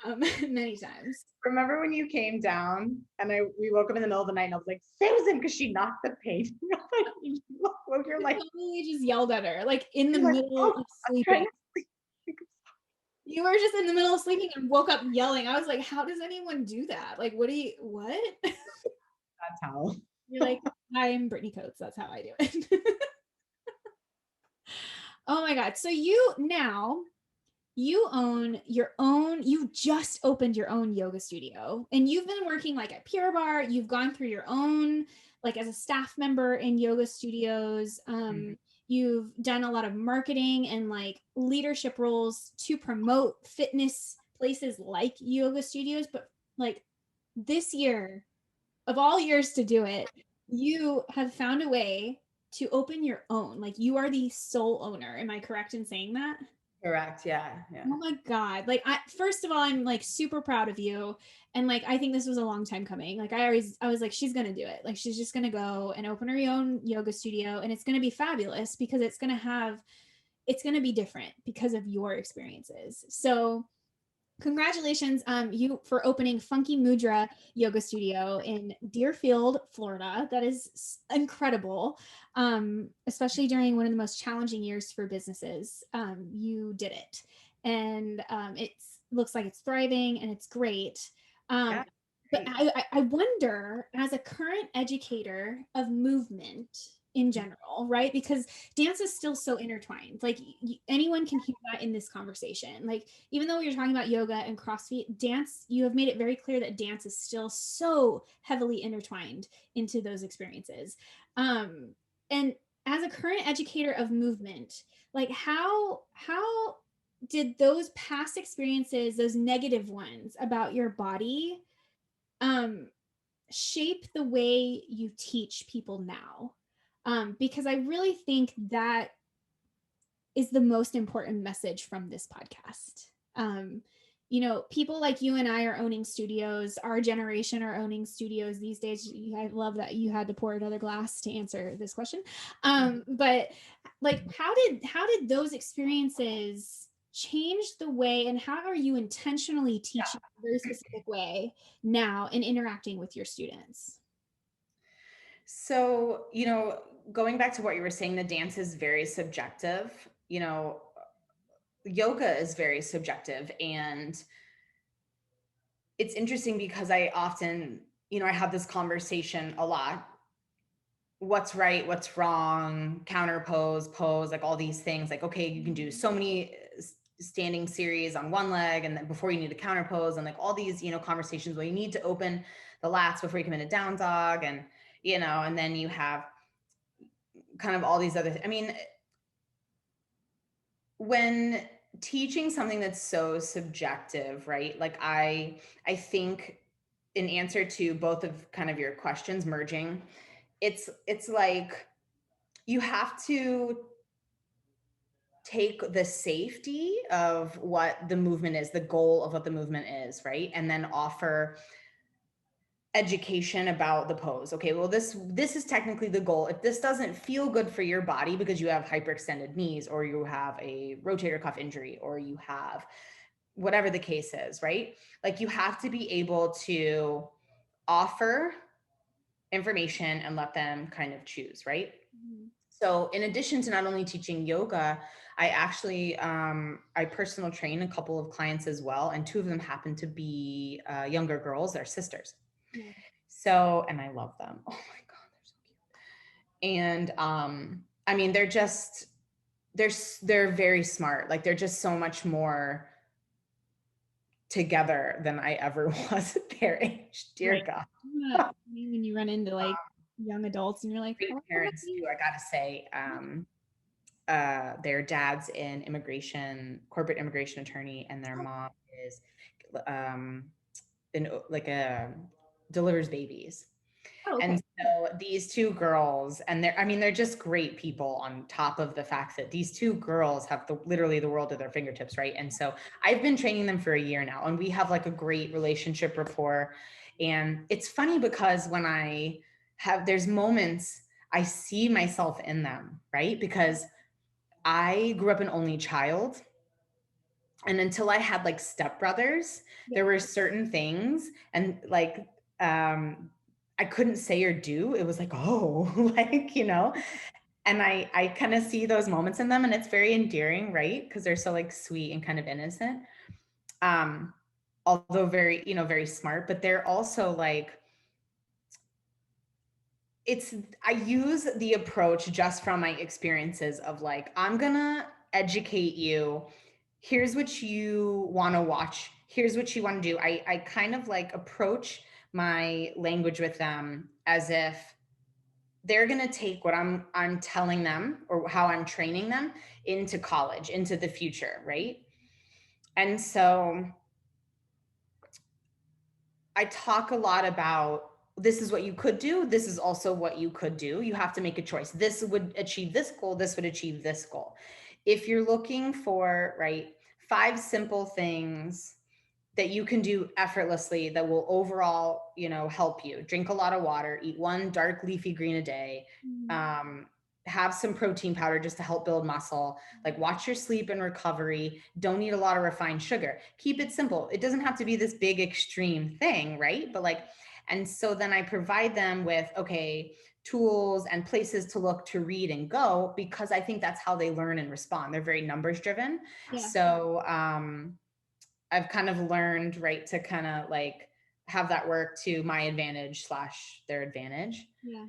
many times. Remember when you came down and we woke up in the middle of the night and I was like, Susan, because she knocked the page. You're like, I totally just yelled at her, like in the you're like, middle oh, of I'm trying sleeping. to sleep. You were just in the middle of sleeping and woke up yelling. I was like, how does anyone do that? Like, what? That's how. You're like, I'm Brittney Coates. That's how I do it. Oh my God. So you own your own, you just opened your own yoga studio, and you've been working like at Pure Barre. You've gone through your own, like as a staff member in yoga studios. You've done a lot of marketing and like leadership roles to promote fitness places like yoga studios. But like this year, of all years to do it, you have found a way to open your own. Like you are the sole owner. Am I correct in saying that? Correct. Yeah. Yeah. Oh my God. Like first of all, I'm like super proud of you. And like I think this was a long time coming. Like I was like, she's gonna do it. Like she's just gonna go and open her own yoga studio, and it's gonna be fabulous because it's gonna be different because of your experiences. So congratulations, you for opening Funky Mudra Yoga Studio in Deerfield, Florida. That is incredible, especially during one of the most challenging years for businesses. You did it, and it looks like it's thriving and it's great. Um, Yeah. but I wonder, as a current educator of movement in general, right? Because dance is still so intertwined. Like anyone can hear that in this conversation. Like even though you're talking about yoga and CrossFit, dance, you have made it very clear that dance is still so heavily intertwined into those experiences. And as a current educator of movement, like how did those past experiences, those negative ones about your body, um, shape the way you teach people now? Because I really think that is the most important message from this podcast. People like you and I are owning studios. Our generation are owning studios these days. I love that you had to pour another glass to answer this question. But like, how did those experiences change the way, and how are you intentionally teaching a very specific way now and interacting with your students? So, going back to what you were saying, the dance is very subjective. Yoga is very subjective. And it's interesting because I often, I have this conversation a lot. What's right, what's wrong, counter pose, like all these things. Like, okay, you can do so many standing series on one leg, and then before you need a counter pose, and like all these, conversations where you need to open the lats before you come into down dog, and and then you have kind of all these other I mean, when teaching something that's so subjective, right? Like I think, in answer to both of kind of your questions merging, it's like you have to take the safety of what the movement is, the goal of what the movement is, right? And then offer education about the pose. Okay, well, this is technically the goal. If this doesn't feel good for your body because you have hyperextended knees, or you have a rotator cuff injury, or you have whatever the case is, right? Like you have to be able to offer information and let them kind of choose, right? Mm-hmm. So in addition to not only teaching yoga, I actually, I personal train a couple of clients as well. And two of them happen to be younger girls, they're sisters. Yeah. So, and I love them. Oh my God, they're so cute. And I mean, they're very smart. Like they're just so much more together than I ever was at their age. Dear Right. God. When you run into like young adults and you're like, Great oh, parents too, I gotta say. their dad's an corporate immigration attorney, and their mom is um, like a delivers babies. Oh, okay. And so these two girls, and they're just great people on top of the fact that these two girls have literally the world at their fingertips, right? And so I've been training them for a year now, and we have like a great relationship rapport. And it's funny because there's moments I see myself in them, right? Because I grew up an only child. And until I had like stepbrothers, Yeah. there were certain things and like I couldn't say or do. It was like, oh, like, and I kind of see those moments in them, and it's very endearing, right? Because they're so like sweet and kind of innocent. Um, Although very, very smart, but they're also like, I use the approach just from my experiences of like, I'm gonna educate you. Here's what you want to watch. Here's what you want to do. I kind of like approach my language with them as if they're going to take what I'm telling them or how I'm training them into college, into the future, right? And so I talk a lot about, this is what you could do. This is also what you could do. You have to make a choice. This would achieve this goal. This would achieve this goal. If you're looking for, right, 5 simple things that you can do effortlessly that will overall, help you: drink a lot of water, eat 1 dark leafy green a day, have some protein powder just to help build muscle, like watch your sleep and recovery, don't eat a lot of refined sugar, keep it simple. It doesn't have to be this big extreme thing, right? But like, and so then I provide them with, okay, tools and places to look, to read and go, because I think that's how they learn and respond. They're very numbers driven. Yeah. So I've kind of learned, right, to kind of like have that work to my advantage / their advantage. Yeah.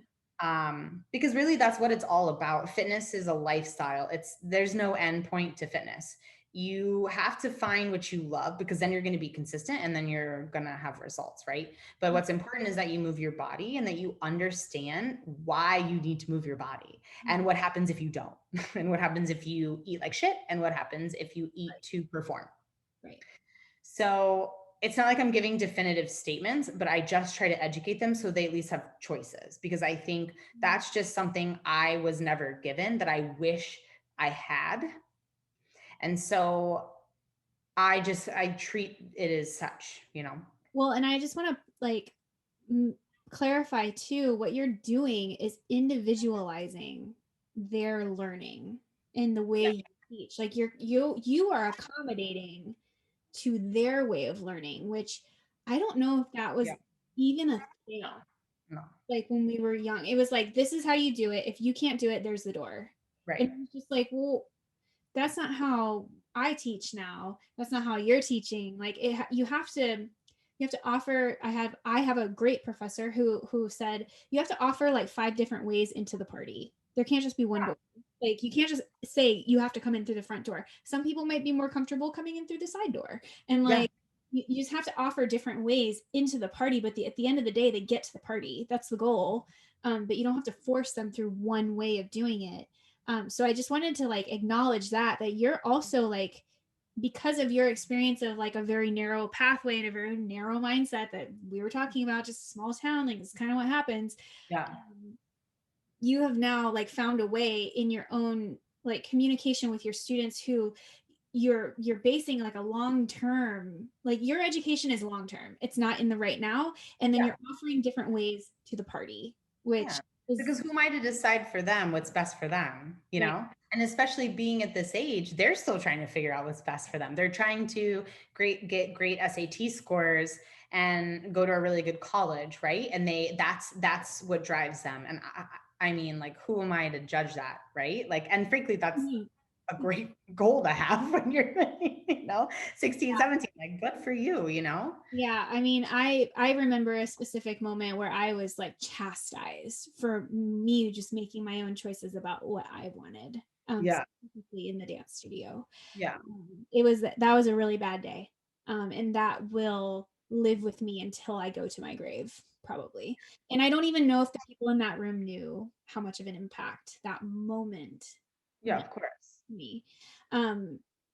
Because really that's what it's all about. Fitness is a lifestyle. There's no end point to fitness. You have to find what you love, because then you're going to be consistent and then you're going to have results, right? But what's important is that you move your body and that you understand why you need to move your body and what happens if you don't, and what happens if you eat like shit, and what happens if you eat to perform. Right. So it's not like I'm giving definitive statements, but I just try to educate them so they at least have choices, because I think that's just something I was never given that I wish I had. And so I treat it as such, Well, and I just want to like clarify too, what you're doing is individualizing their learning in the way Yeah. you teach. Like you are accommodating to their way of learning, which I don't know if that was Yeah. even a thing. No. Like when we were young, it was like, this is how you do it. If you can't do it, there's the door. Right. And it was just like, well, that's not how I teach now. That's not how you're teaching. Like you have to offer. I have a great professor who said you have to offer like 5 different ways into the party. There can't just be one door. Like you can't just say you have to come in through the front door. Some people might be more comfortable coming in through the side door. And Yeah. like you just have to offer different ways into the party, but at the end of the day, they get to the party. That's the goal. But you don't have to force them through one way of doing it. So I just wanted to like acknowledge that you're also like, because of your experience of like a very narrow pathway and a very narrow mindset that we were talking about, just a small town, like it's kind of what happens. Yeah. You have now like found a way in your own like communication with your students who you're basing like a long term, like your education is long term, it's not in the right now, and then Yeah. you're offering different ways to the party, which Yeah. is Because who am I to decide for them what's best for them, right. And especially being at this age, they're still trying to figure out what's best for them. They're trying to get great SAT scores and go to a really good college, right? And that's what drives them. And I mean, like, who am I to judge that, right? Like, and frankly, that's Mhm. a great goal to have when you're, 16, 17, like, good for you, Yeah, I mean, I remember a specific moment where I was like chastised for me just making my own choices about what I wanted, Yeah. specifically in the dance studio. Yeah. That was a really bad day, and that will live with me until I go to my grave, probably. And I don't even know if the people in that room knew how much of an impact that moment Yeah, of course. Me.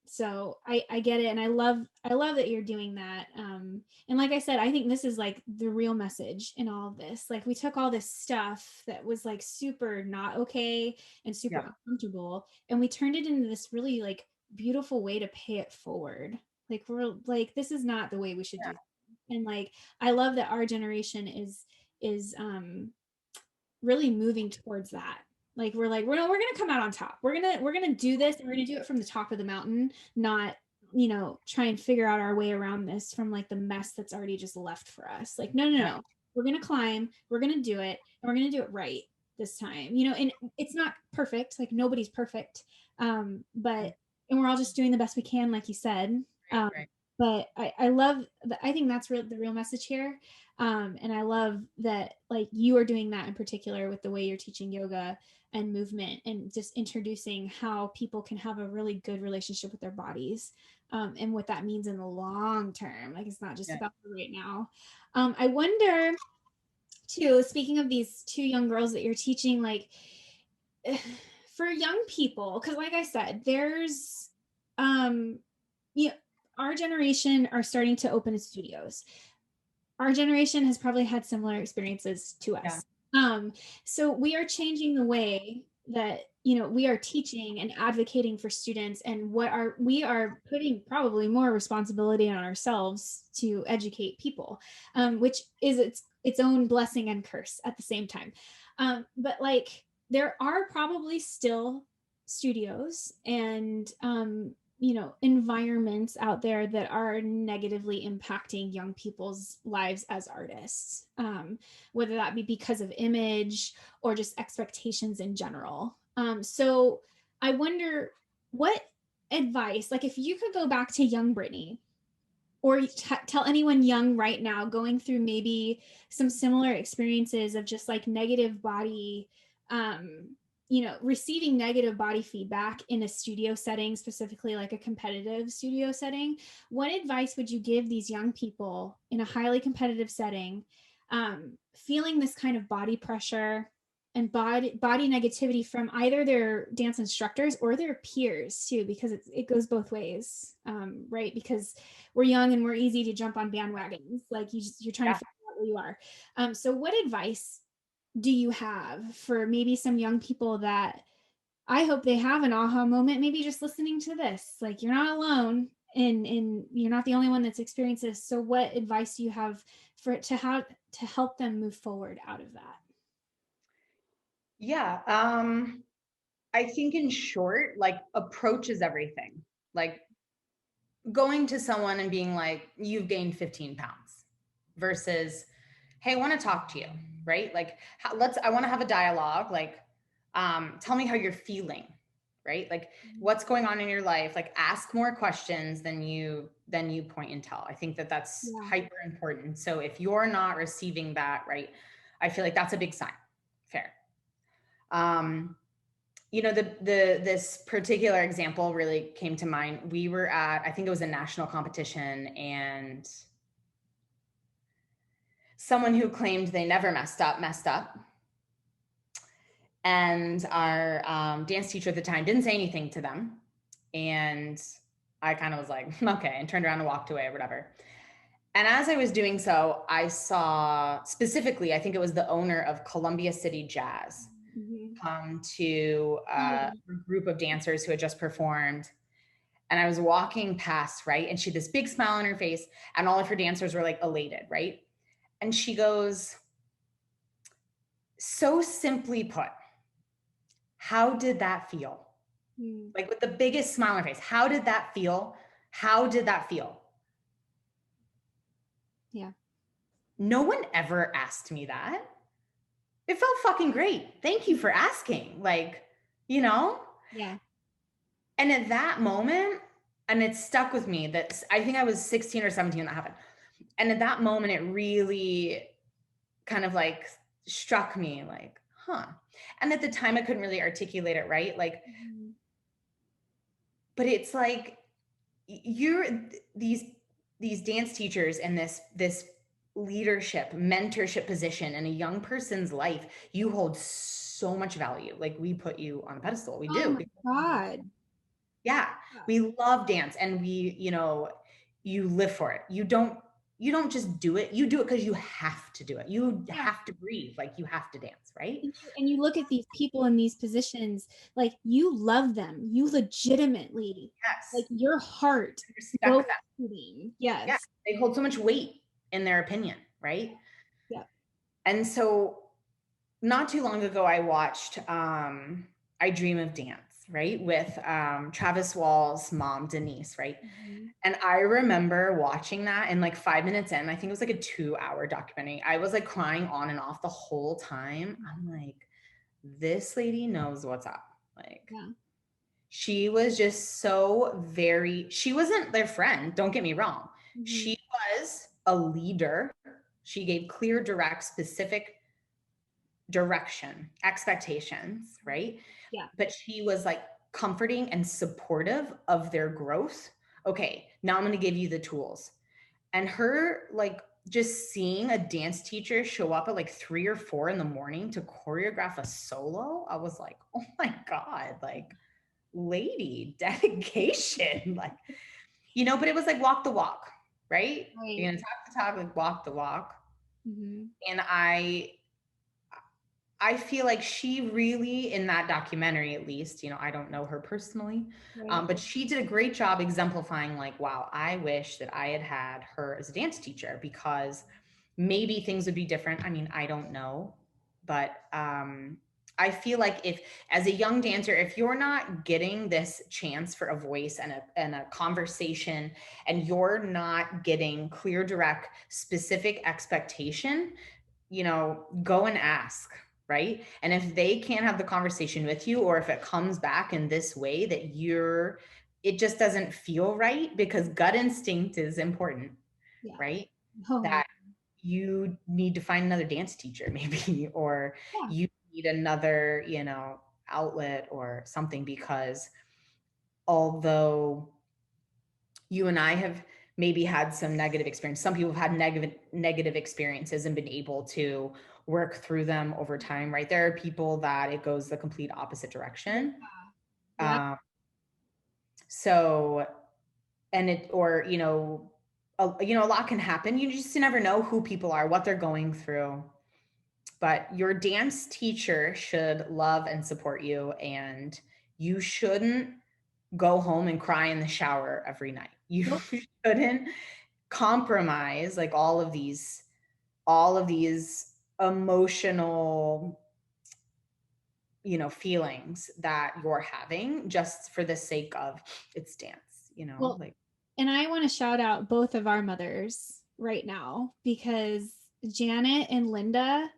So I get it. And I love that you're doing that. And like I said, I think this is like the real message in all of this. Like we took all this stuff that was like super not okay and super Yeah. uncomfortable, and we turned it into this really like beautiful way to pay it forward. Like we're like, this is not the way we should do it. And like, I love that our generation is really moving towards that. Like we're like, we're gonna come out on top. We're gonna do this, and we're gonna do it from the top of the mountain, not, you know, try and figure out our way around this from like the mess that's already just left for us. Like, no, no, Yeah. no. We're gonna climb, we're gonna do it, and we're gonna do it right this time. You know, and it's not perfect, like nobody's perfect. But and we're all just doing the best we can, like you said. Right. But I love I think that's the real message here. And I love that like you are doing that in particular with the way you're teaching yoga and movement, and just introducing how people can have a really good relationship with their bodies, and what that means in the long term. Like it's not just Yeah. about the right now. I wonder too, speaking of these two young girls that you're teaching, like for young people, because like I said, there's you know, our generation are starting to open studios. Our generation has probably had similar experiences to Yeah. us. So we are changing the way that, you know, we are teaching and advocating for students, and we are putting probably more responsibility on ourselves to educate people, which is its own blessing and curse at the same time. But like there are probably still studios and you know, environments out there that are negatively impacting young people's lives as artists, whether that be because of image or just expectations in general. So I wonder what advice, like if you could go back to young Brittney, or tell anyone young right now going through maybe some similar experiences of just like negative body, um, you know, receiving negative body feedback in a studio setting, specifically like a competitive studio setting, what advice would you give these young people in a highly competitive setting, feeling this kind of body pressure and body negativity from either their dance instructors or their peers too, because it goes both ways, right? Because we're young and we're easy to jump on bandwagons. Like you're trying to figure out where you are. So what advice do you have for maybe some young people that I hope they have an aha moment, maybe just listening to this? Like you're not alone, and you're not the only one that's experienced this. So what advice do you have for to how to help them move forward out of that? Yeah. I think in short, like approach is everything. Like going to someone and being like, you've gained 15 pounds versus, hey, I want to talk to you, right? Like, I want to have a dialogue. Like, tell me how you're feeling, right? Like, what's going on in your life? Like, ask more questions than you point and tell. I think that's hyper important. So if you're not receiving that, right, I feel like that's a big sign. Fair. You know, this particular example really came to mind. We were at, I think it was a national competition, and someone who claimed they never messed up. And our dance teacher at the time didn't say anything to them. And I kind of was like, okay, and turned around and walked away or whatever. And as I was doing so, I saw specifically, I think it was the owner of Columbia City Jazz, come to a group of dancers who had just performed. And I was walking past, right? And she had this big smile on her face, and all of her dancers were like elated, right? And she goes, so simply put, how did that feel? Like with the biggest smile on her face, how did that feel? How did that feel? Yeah. No one ever asked me that. It felt fucking great. Thank you for asking. Like, you know? Yeah. And at that moment, and it stuck with me, that I think I was 16 or 17 when that happened. And at that moment, it really kind of like struck me like, huh. And at the time I couldn't really articulate it, right? Like, but it's like you're these dance teachers and this leadership, mentorship position in a young person's life, you hold so much value. Like we put you on a pedestal. We Oh do. my God. Yeah. We love dance, and we, you know, you live for it. You don't just do it. You do it because you have to do it. You Yeah. have to breathe. Like you have to dance, right? And you look at these people in these positions, like you love them. You legitimately, like Yes. your heart goes Respect them. to them. Yeah. Yes. They hold so much weight in their opinion, right? Yeah. And so not too long ago, I watched I Dream of Dance, right? With Travis Wall's mom, Denise, right? Mhm. And I remember watching that, and like 5 minutes in, I think it was like a 2-hour documentary. I was like crying on and off the whole time. I'm like, this lady knows what's up. Like, Yeah. she was just so very, she wasn't their friend, don't get me wrong. Mhm. She was a leader. She gave clear, direct, specific direction, expectations, right? Yeah. But she was like comforting and supportive of their growth. Okay, now I'm going to give you the tools. And her, like, just seeing a dance teacher show up at like 3 or 4 in the morning to choreograph a solo, I was like, oh my God, like, lady, dedication. Like, you know, but it was like walk the walk, right? Right. You're going to talk the talk, like walk the walk. Mhm. And I feel like she really, in that documentary, at least, you know, I don't know her personally, Right. but she did a great job exemplifying, like, wow, I wish that I had had her as a dance teacher, because maybe things would be different. I mean, I don't know, but I feel like if, as a young dancer, if you're not getting this chance for a voice and a conversation, and you're not getting clear, direct, specific expectation, you know, go and ask, right? And if they can't have the conversation with you, or if it comes back in this way that it just doesn't feel right, because gut instinct is important, Yeah. right? Oh, That you need to find another dance teacher maybe, or yeah. you need another, you know, outlet or something, because although you and I have maybe had some negative experience, some people have had negative experiences and been able to work through them over time, right? There are people that it goes the complete opposite direction. Yeah. So, and it, or, you know, a lot can happen. You just never know who people are, what they're going through. But your dance teacher should love and support you, and you shouldn't go home and cry in the shower every night. You Nope. shouldn't compromise like all of these emotional, you know, feelings that you're having just for the sake of it's dance, you know, Well, like. and I want to shout out both of our mothers right now, because Janet and Linda,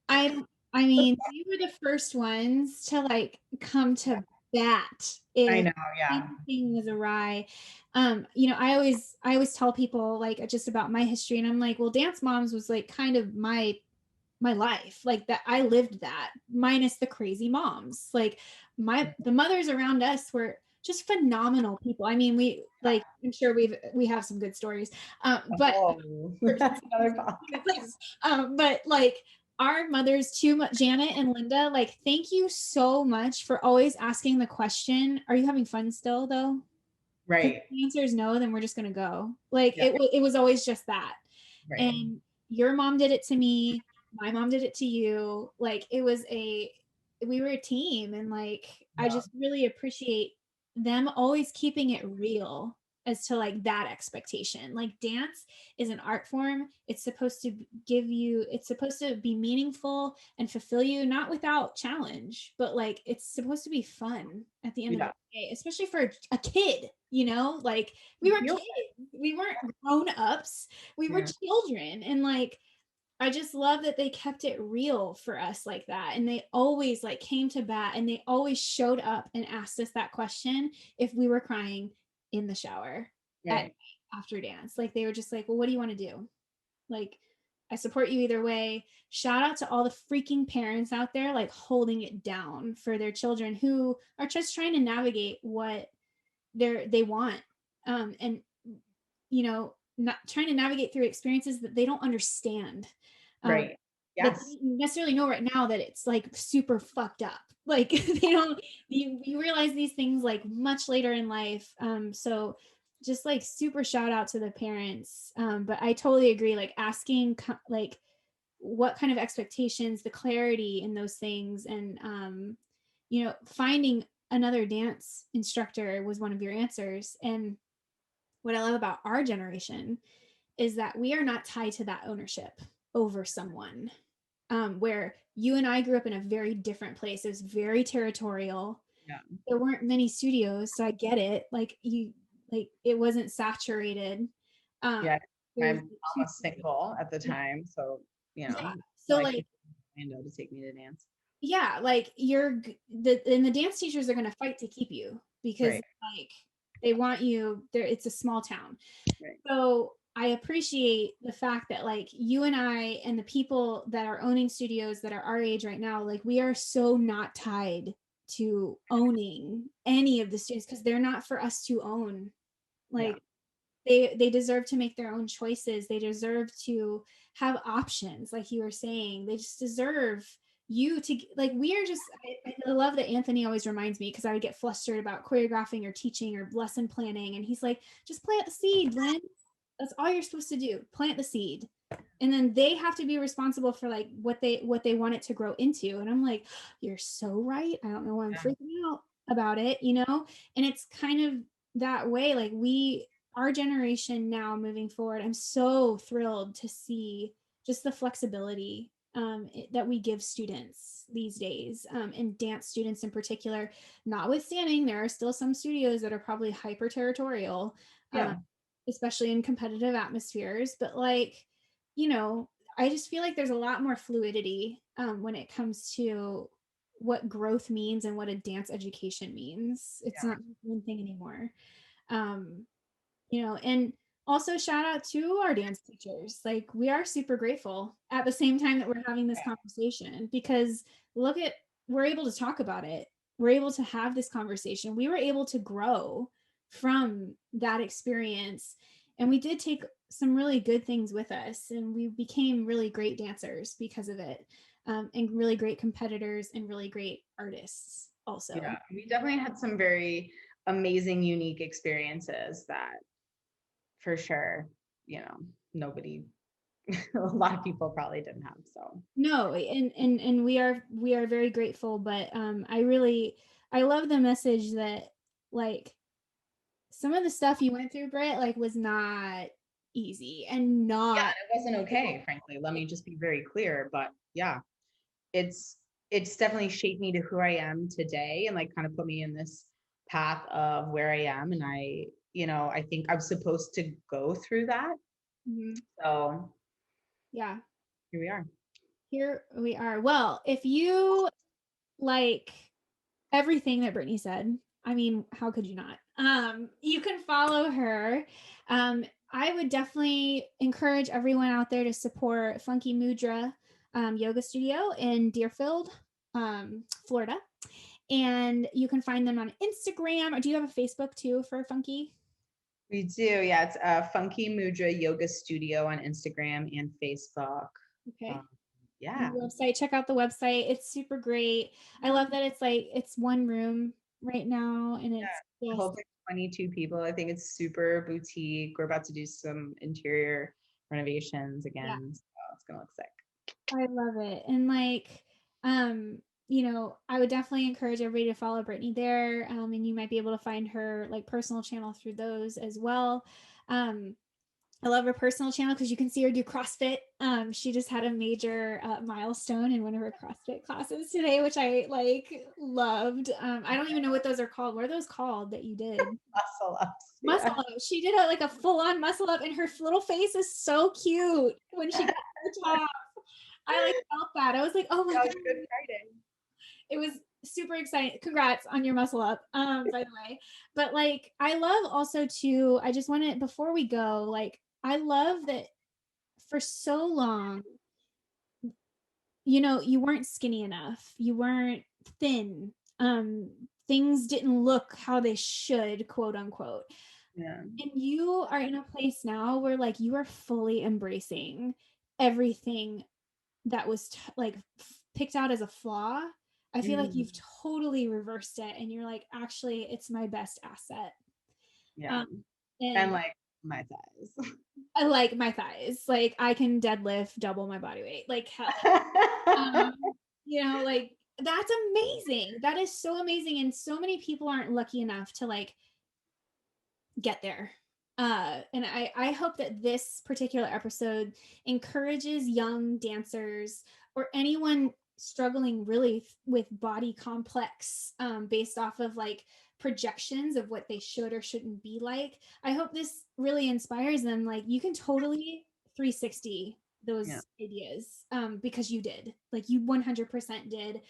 I mean, they were the first ones to like come to bat I if know, yeah. anything was awry. You know, I always tell people like just about my history, and I'm like, well, Dance Moms was like kind of my life, like that. I lived that minus the crazy moms. Like the mothers around us were just phenomenal people. I mean, we like, I'm sure we have some good stories, but Oh, that's another podcast. but like our mothers too, Janet and Linda, like thank you so much for always asking the question, are you having fun still though? Because Right. if the answer is no, then we're just gonna go. Like Yeah. it was always just that. Right. And your mom did it to me, my mom did it to you. Like we were a team, and like I Yeah. just really appreciate them always keeping it real as to like that expectation. Like dance is an art form. It's supposed to it's supposed to be meaningful and fulfill you, not without challenge, but like it's supposed to be fun at the end of the Yeah. day, especially for a kid, you know, like we were Feel- kids, we weren't grown ups, we were Yeah. children. And like I just love that they kept it real for us like that. And they always like came to bat, and they always showed up and asked us that question if we were crying in the shower at Right. night after dance. Like they were just like, well, what do you want to do? Like, I support you either way. Shout out to all the freaking parents out there like holding it down for their children who are just trying to navigate what they want. And you know, not trying to navigate through experiences that they don't understand. Um, Right. but Yes. they don't necessarily know right now that it's like super fucked up. Like they don't, you realize these things like much later in life. So just like super shout out to the parents. But I totally agree, like asking like what kind of expectations, the clarity in those things, and finding another dance instructor was one of your answers. And what I love about our generation is that we are not tied to that ownership over someone. Where you and I grew up in a very different place. It was very territorial. Yeah. There weren't many studios, so I get it. Like it wasn't saturated. Yeah. My There's mom was single at the time, so yeah. So like like Orlando to take me to dance. yeah, like the dance teachers are going to fight to keep you because Right. like they want you there. It's a small town. Right. So I appreciate the fact that like you and I and the people that are owning studios that are our age right now, like we are so not tied to owning any of the students because they're not for us to own. Yeah. Like they deserve to make their own choices. They deserve to have options, like you were saying. They just deserve you to like we are just I love that Anthony always reminds me because I would get flustered about choreographing or teaching or lesson planning, and he's like, just plant the seed, Lynn. That's all you're supposed to do, plant the seed, and then they have to be responsible for like what they want it to grow into. And I'm like, you're so right. I don't know why I'm Yeah. freaking out about it, and it's kind of that way. Like our generation now moving forward, I'm so thrilled to see just the flexibility that we give students these days, and dance students in particular. Notwithstanding, there are still some studios that are probably hyper territorial, Yeah. especially in competitive atmospheres. But like, I just feel like there's a lot more fluidity when it comes to what growth means and what a dance education means. It's not one thing anymore. Um, and also shout out to our dance teachers. Like we are super grateful at the same time that we're having this conversation because we're able to talk about it. We're able to have this conversation. We were able to grow from that experience, and we did take some really good things with us, and we became really great dancers because of it, and really great competitors and really great artists also. Yeah. We definitely had some very amazing, unique experiences that for sure, nobody, a lot of people probably didn't have. So No, and we are very grateful, but I love the message that like some of the stuff you went through, Britt, like was not easy and yeah, not and it wasn't okay, frankly. Let me just be very clear. But yeah, it's definitely shaped me to who I am today and like kind of put me in this path of where I am. And I think I'm supposed to go through that. Mhm. So Yeah, here we are. here we are. Well, if you like everything that Brittney said, I mean, how could you not? You can follow her. I would definitely encourage everyone out there to support Funky Mudra Yoga Studio in Deerfield, Florida. And you can find them on Instagram. Or do you have a Facebook too for Funky? We do. Yeah, it's Funky Mudra Yoga Studio on Instagram and Facebook. Okay. Yeah. The website, check out the website. It's super great. I love that it's one room right now, and it's I just hope like 22 people. I think it's super boutique. We're about to do some interior renovations yeah. again. So it's gonna look sick. I love it. And like, I would definitely encourage everybody to follow Brittney there. And you might be able to find her like personal channel through those as well. I love her personal channel because you can see her do CrossFit. She just had a major milestone in one of her CrossFit classes today, which I like loved. I don't even know what those are called. What are those called that you did? Muscle ups. Muscle Yeah. up. She did like a full on muscle up, and her little face is so cute when she got to the top. I like felt that. I was like, oh my That god, was Good Friday. it was super exciting. Congrats on your muscle up, by the way. But like, I love also too. I just want to before we go, like, I love that for so long, you weren't skinny enough. You weren't thin. Things didn't look how they should, quote unquote. Yeah. And you are in a place now where like you are fully embracing everything that was like picked out as a flaw, I feel like you've totally reversed it, and you're like, actually, it's my best asset. Yeah. And And like my thighs. I like my thighs. Like I can deadlift double my body weight. Like hell. You know, like that's amazing. That is so amazing. And so many people aren't lucky enough to like get there. And I hope that this particular episode encourages young dancers or anyone struggling really with body complex based off of like projections of what they should or shouldn't be like. I hope this really inspires them. Like you can totally 360 those ideas because you did. Like you 100% did.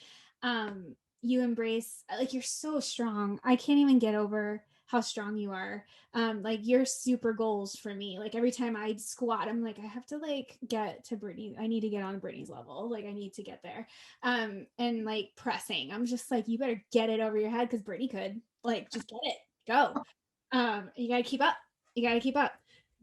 You embrace, like you're so strong. I can't even get over how strong you are. Like you're super goals for me. Like every time I squat, I'm like, I have to like get to Brittney. I need to get on Brittney's level. Like I need to get there. And like pressing, I'm just like, you better get it over your head because Brittney could. Like, just get it, go. You gotta keep up. You gotta keep up.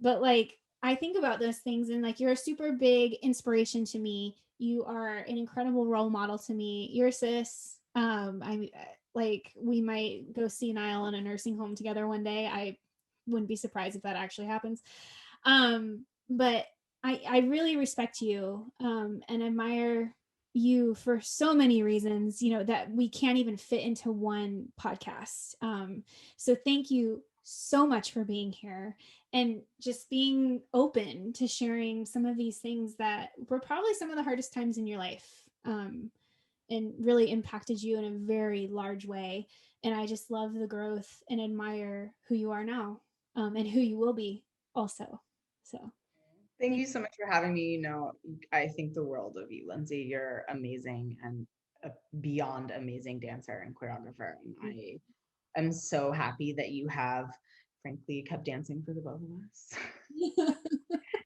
But like, I think about those things and like, you're a super big inspiration to me. You are an incredible role model to me. You're sis. I like we might go senile in a nursing home together one day. I wouldn't be surprised if that actually happens. But I really respect you and admire you for so many reasons, you know, that we can't even fit into one podcast. So thank you so much for being here and just being open to sharing some of these things that were probably some of the hardest times in your life. And really impacted you in a very large way. And I just love the growth and admire who you are now and who you will be also. So thank you so much for having me. You know, I think the world of you, Lindsay. You're amazing and a beyond amazing dancer and choreographer. And I am so happy that you have, frankly, kept dancing for the both of us. And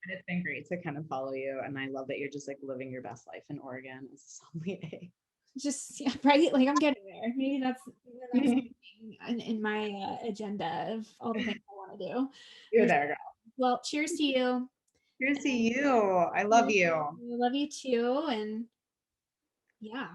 it's been great to kind of follow you. And I love that you're just like living your best life in Oregon as a sommelier. just yeah, right, like I'm getting there. Maybe that's the next thing in my agenda of all the things I want to do. You're there, girl. Well, cheers to you. Cheers to you. I love you. I love you too. And yeah.